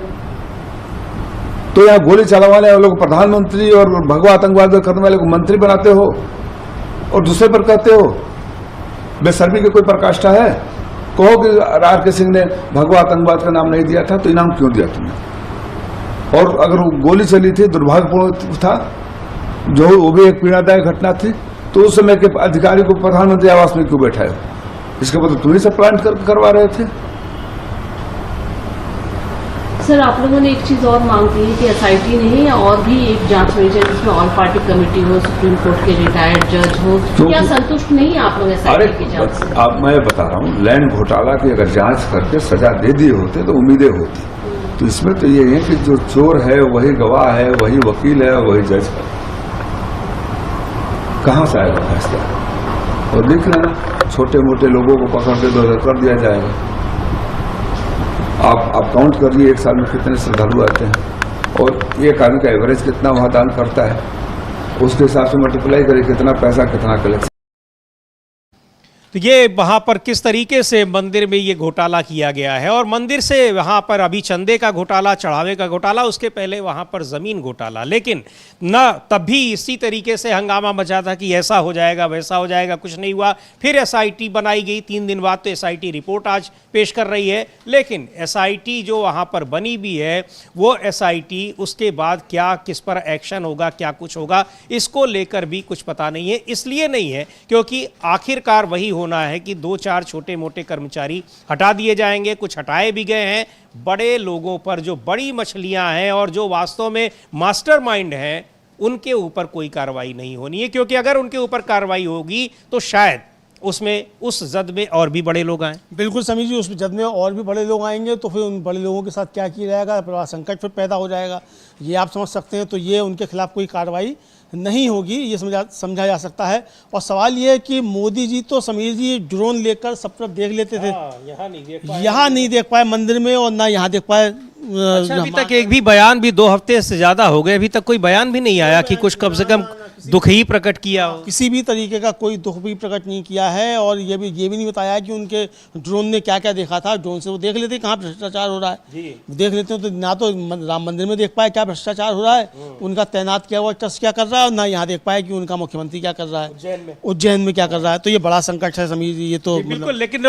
तो यहाँ गोली चलाने वाले लोग प्रधानमंत्री और भगवा आतंकवाद करने वाले को मंत्री बनाते हो और दूसरे पर कहते हो। बेशर्मी की कोई प्रकाष्ठा है? कहो कि आरके सिंह ने भगवा आतंकवाद का नाम नहीं दिया था, तो इनाम क्यों दिया तुमने? और अगर वो गोली चली थी, दुर्भाग्यपूर्ण था, जो वो भी एक पीड़ादायक घटना थी, तो उस समय के अधिकारी को प्रधानमंत्री आवास में क्यों बैठाए? इसका मतलब तुम्ही से प्लान करवा रहे थे। सर, आप लोगों ने एक चीज और मांग की है कि एसआईटी नहीं, और भी एक जांच होनी चाहिए जिसमें ऑल पार्टी कमेटी हो, सुप्रीम कोर्ट के रिटायर्ड जज हो। क्या संतुष्ट नहीं आप लोग एसआईटी की जांच से? अब मैं बता रहा हूँ, लैंड घोटाला की अगर जांच करके सजा दे दिए होते तो उम्मीदें होती। तो इसमें तो ये है कि जो चोर है वही गवाह है, वही वकील है, वही जज है। कहाँ से आएगा फैसला? और देख लेना, छोटे मोटे लोगों को पकड़ के 2 कर दिया जाएगा। आप काउंट करिए, एक साल में कितने श्रद्धालु आते हैं और एक आदमी का एवरेज कितना वहां दान करता है, उसके हिसाब से मल्टीप्लाई करिए कितना पैसा, कितना कलेक्शन। तो ये वहाँ पर किस तरीके से मंदिर में ये घोटाला किया गया है, और मंदिर से वहाँ पर अभी चंदे का घोटाला, चढ़ावे का घोटाला, उसके पहले वहाँ पर ज़मीन घोटाला। लेकिन न तब भी इसी तरीके से हंगामा मचा था कि ऐसा हो जाएगा, वैसा हो जाएगा, कुछ नहीं हुआ। फिर एसआईटी बनाई गई 3 दिन बाद, तो एसआईटी रिपोर्ट आज पेश कर रही है। लेकिन एसआईटी जो वहाँ पर बनी भी है, वो एसआईटी उसके बाद क्या, किस पर एक्शन होगा, क्या कुछ होगा, इसको लेकर भी कुछ पता नहीं है। इसलिए नहीं है क्योंकि आखिरकार वही होना है कि 2-4 छोटे मोटे कर्मचारी हटा दिए जाएंगे, कुछ हटाए भी गए हैं। बड़े लोगों पर, जो बड़ी मछलियां हैं और जो वास्तव में मास्टरमाइंड हैं, उनके ऊपर कोई कार्रवाई नहीं होनी है, क्योंकि अगर उनके ऊपर कार्रवाई होगी तो शायद उसमें, उस जद में और भी बड़े लोग आए। बिल्कुल समीर जी, उस जद में और भी बड़े लोग आएंगे, तो फिर उन बड़े लोगों के साथ क्या किया जाएगा? बड़ा संकट फिर पैदा हो जाएगा, ये आप समझ सकते हैं। तो ये उनके खिलाफ कोई कार्रवाई नहीं होगी, ये समझा जा सकता है। और सवाल ये है कि मोदी जी तो समीर जी ड्रोन लेकर सब तरफ देख लेते थे, यहाँ नहीं देख पाए मंदिर में, और ना यहाँ देख पाए। अच्छा, अभी तक एक भी बयान भी 2 हफ्ते से ज्यादा हो गए, अभी तक कोई बयान भी नहीं आया कि कुछ कम से कम दुख ही प्रकट किया हो। किसी भी तरीके का कोई दुख भी प्रकट नहीं किया है, और ये भी नहीं बताया कि उनके ड्रोन ने क्या क्या देखा था। ड्रोन से वो देख लेते कहाँ भ्रष्टाचार हो रहा है, देख लेते हैं। तो ना तो राम मंदिर में देख पाए क्या भ्रष्टाचार हो रहा है, उनका तैनात किया हुआ ट्रस्ट क्या कर रहा है, और ना यहाँ देख पाए कि उनका मुख्यमंत्री क्या कर रहा है, उज्जैन में क्या कर रहा है। तो ये बड़ा संकट है समीर जी, ये तो बिल्कुल। लेकिन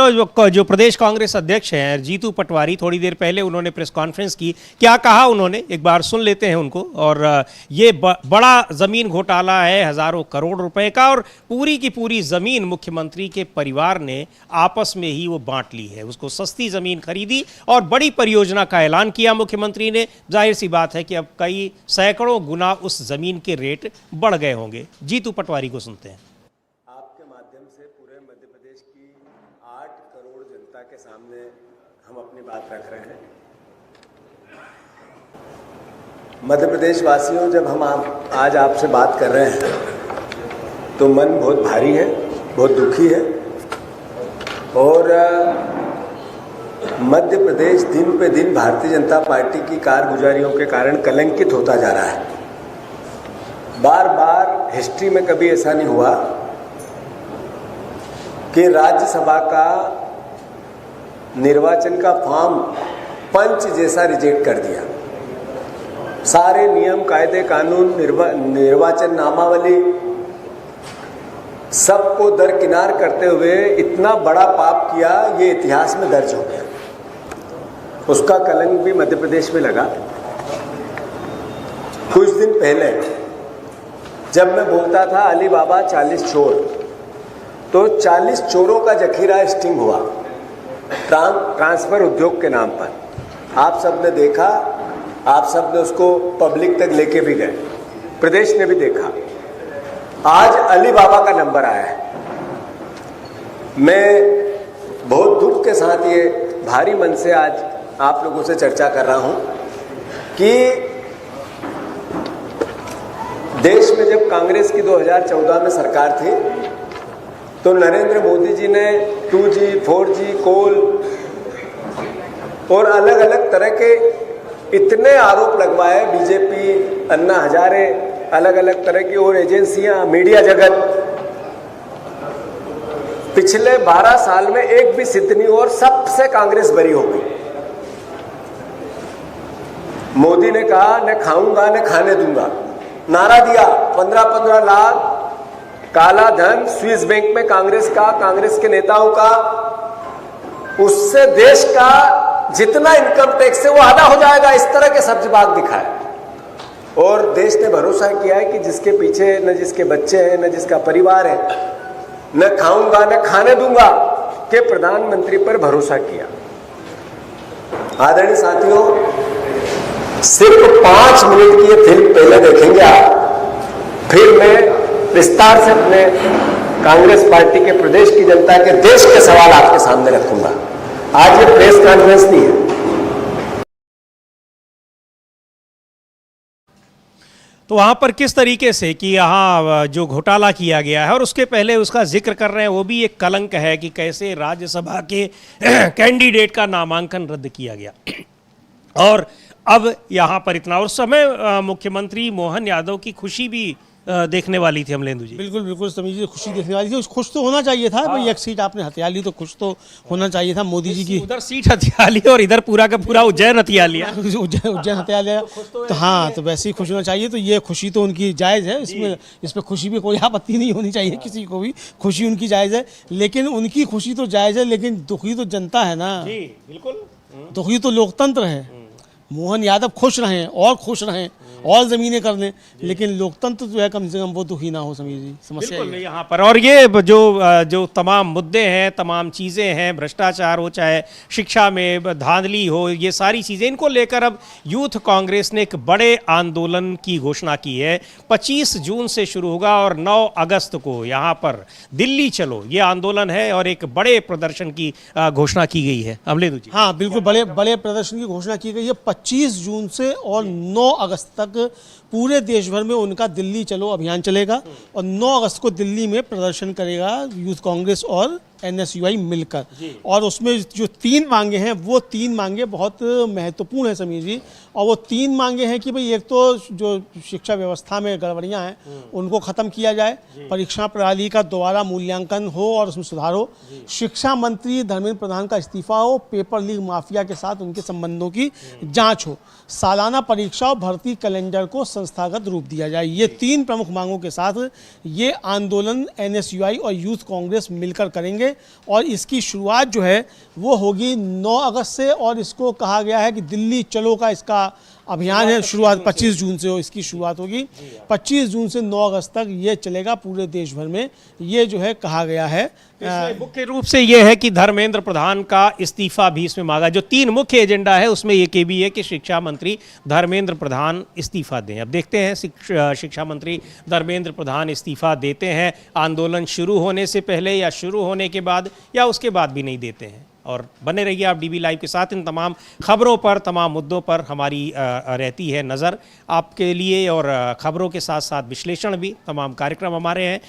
जो प्रदेश कांग्रेस अध्यक्ष हैं जीतू पटवारी, थोड़ी देर पहले उन्होंने प्रेस कॉन्फ्रेंस की, क्या कहा उन्होंने, एक बार सुन लेते हैं उनको। और ये बड़ा जमीन घोटाला रहा है हजारों करोड़ रुपए का, और पूरी की पूरी जमीन मुख्यमंत्री के परिवार ने आपस में ही वो बांट ली है। उसको सस्ती जमीन खरीदी और बड़ी परियोजना का ऐलान किया मुख्यमंत्री ने। जाहिर सी बात है कि अब कई सैकड़ों गुना उस जमीन के रेट बढ़ गए होंगे। जीतू पटवारी को सुनते हैं। आपके माध्यम से पूरे मध्य प्रदेश की 8 करोड़ जनता के सामने हम अपनी बात रख रहे हैं। मध्य प्रदेश वासियों, जब हम आज आपसे बात कर रहे हैं तो मन बहुत भारी है, बहुत दुखी है, और मध्य प्रदेश दिन पे दिन भारतीय जनता पार्टी की कारगुजारियों के कारण कलंकित होता जा रहा है। बार बार हिस्ट्री में कभी ऐसा नहीं हुआ कि राज्यसभा का निर्वाचन का फॉर्म पंच जैसा रिजेक्ट कर दिया। सारे नियम, कायदे, कानून, निर्वाचन नामावली सबको दरकिनार करते हुए इतना बड़ा पाप किया, ये इतिहास में दर्ज हो गया। उसका कलंक भी मध्य प्रदेश में लगा। कुछ दिन पहले जब मैं बोलता था अली बाबा 40 चोर, तो 40 चोरों का जखीरा स्टिंग हुआ ट्रांसफर उद्योग के नाम पर। आप सब ने देखा, आप सब ने उसको पब्लिक तक लेके भी गए, प्रदेश ने भी देखा। आज अली बाबा का नंबर आया है। मैं बहुत दुख के साथ ये भारी मन से आज आप लोगों से चर्चा कर रहा हूं कि देश में जब कांग्रेस की 2014 में सरकार थी तो नरेंद्र मोदी जी ने 2G, 4G, कोल और अलग अलग तरह के इतने आरोप लगवाए। बीजेपी, अन्ना हजारे, अलग अलग तरह की और एजेंसियां, मीडिया जगत, पिछले 12 साल में एक भी सिद्ध नहीं, और सबसे कांग्रेस बरी हो गई। मोदी ने कहा न खाऊंगा न खाने दूंगा, नारा दिया। 15-15 लाख काला धन स्विस बैंक में कांग्रेस का, कांग्रेस के नेताओं का, उससे देश का जितना इनकम टैक्स है वो आधा हो जाएगा। इस तरह के सब्जबाग दिखाए, और देश ने भरोसा किया है कि जिसके पीछे न जिसके बच्चे हैं, न जिसका परिवार है, न खाऊंगा न खाने दूंगा के प्रधानमंत्री पर भरोसा किया। आदरणीय साथियों, सिर्फ 5 मिनट की ये फिल्म पहले देखेंगे आप, फिर मैं विस्तार से अपने कांग्रेस पार्टी के प्रदेश की जनता के देश के सवाल आपके सामने रखूंगा। आज ये प्रेस कॉन्फ्रेंस नहीं है। तो वहाँ पर किस तरीके से कि यहाँ जो घोटाला किया गया है और उसके पहले उसका जिक्र कर रहे हैं, वो भी एक कलंक है कि कैसे राज्यसभा के कैंडिडेट का नामांकन रद्द किया गया। और अब यहाँ पर इतना, उस समय मुख्यमंत्री मोहन यादव की खुशी भी देखने वाली थी अमलेंदु जी। बिल्कुल बिल्कुल समझिए, खुशी देखने वाली थी। खुश तो होना चाहिए था भाई, एक सीट आपने हथिया ली तो खुश तो होना चाहिए था। मोदी जी की उधर सीट हथिया ली और इधर पूरा का पूरा उज्जैन हथिया लिया। उज्जैन हथिया लिया तो हाँ, तो वैसे ही खुश होना चाहिए। तो ये खुशी तो उनकी जायज़ है, इसमें खुशी में कोई आपत्ति नहीं होनी चाहिए, किसी को भी खुशी उनकी जायज़ है। लेकिन उनकी खुशी तो जायज़ है, लेकिन दुखी तो जनता है ना। जी बिल्कुल, दुखी तो लोकतंत्र है। मोहन यादव खुश रहें और खुश रहें और ज़मीनें कर लें, लेकिन लोकतंत्र जो है कम से कम वो दुखी ना हो। समीर जी, समस्या बिल्कुल यहाँ पर। और ये जो तमाम मुद्दे हैं, तमाम चीज़ें हैं, भ्रष्टाचार हो चाहे शिक्षा में धांधली हो, ये सारी चीज़ें, इनको लेकर अब यूथ कांग्रेस ने एक बड़े आंदोलन की घोषणा की है। 25 जून से शुरू होगा और 9 अगस्त को यहाँ पर दिल्ली चलो ये आंदोलन है और एक बड़े प्रदर्शन की घोषणा की गई है। अमलेंदु जी। हाँ बिल्कुल, बड़े प्रदर्शन की घोषणा की गई है 25 जून से और 9 अगस्त तक पूरे देश भर में उनका दिल्ली चलो अभियान चलेगा। और 9 अगस्त को दिल्ली में प्रदर्शन करेगा यूथ कांग्रेस और NSUI मिलकर। और उसमें जो 3 मांगे हैं वो 3 मांगे बहुत महत्वपूर्ण है समीर जी। और वो 3 मांगे हैं कि भाई एक तो जो शिक्षा व्यवस्था में गड़बड़ियां हैं उनको ख़त्म किया जाए, परीक्षा प्रणाली का दोबारा मूल्यांकन हो और उसमें सुधार हो, शिक्षा मंत्री धर्मेंद्र प्रधान का इस्तीफा हो, पेपर लीक माफिया के साथ उनके संबंधों की जाँच हो, सालाना परीक्षा और भर्ती कैलेंडर को संस्थागत रूप दिया जाए। ये 3 प्रमुख मांगों के साथ ये आंदोलन NSUI और यूथ कांग्रेस मिलकर करेंगे। और इसकी शुरुआत जो है वो होगी 9 अगस्त से। और इसको कहा गया है कि दिल्ली चलो का इसका अभियान है, शुरुआत 25 जून से इसकी शुरुआत होगी। 25 जून से 9 अगस्त तक ये चलेगा पूरे देश भर में, ये जो है कहा गया है। इसमें मुख्य रूप से ये है कि धर्मेंद्र प्रधान का इस्तीफा भी इसमें मांगा। जो 3 मुख्य एजेंडा है उसमें ये भी है कि शिक्षा मंत्री धर्मेंद्र प्रधान इस्तीफा दें। अब देखते हैं शिक्षा मंत्री धर्मेंद्र प्रधान इस्तीफा देते हैं आंदोलन शुरू होने से पहले या शुरू होने के बाद या उसके बाद भी नहीं देते हैं। और बने रहिए आप डीबी लाइव के साथ। इन तमाम खबरों पर, तमाम मुद्दों पर हमारी रहती है नज़र आपके लिए, और खबरों के साथ साथ विश्लेषण भी। तमाम कार्यक्रम हमारे हैं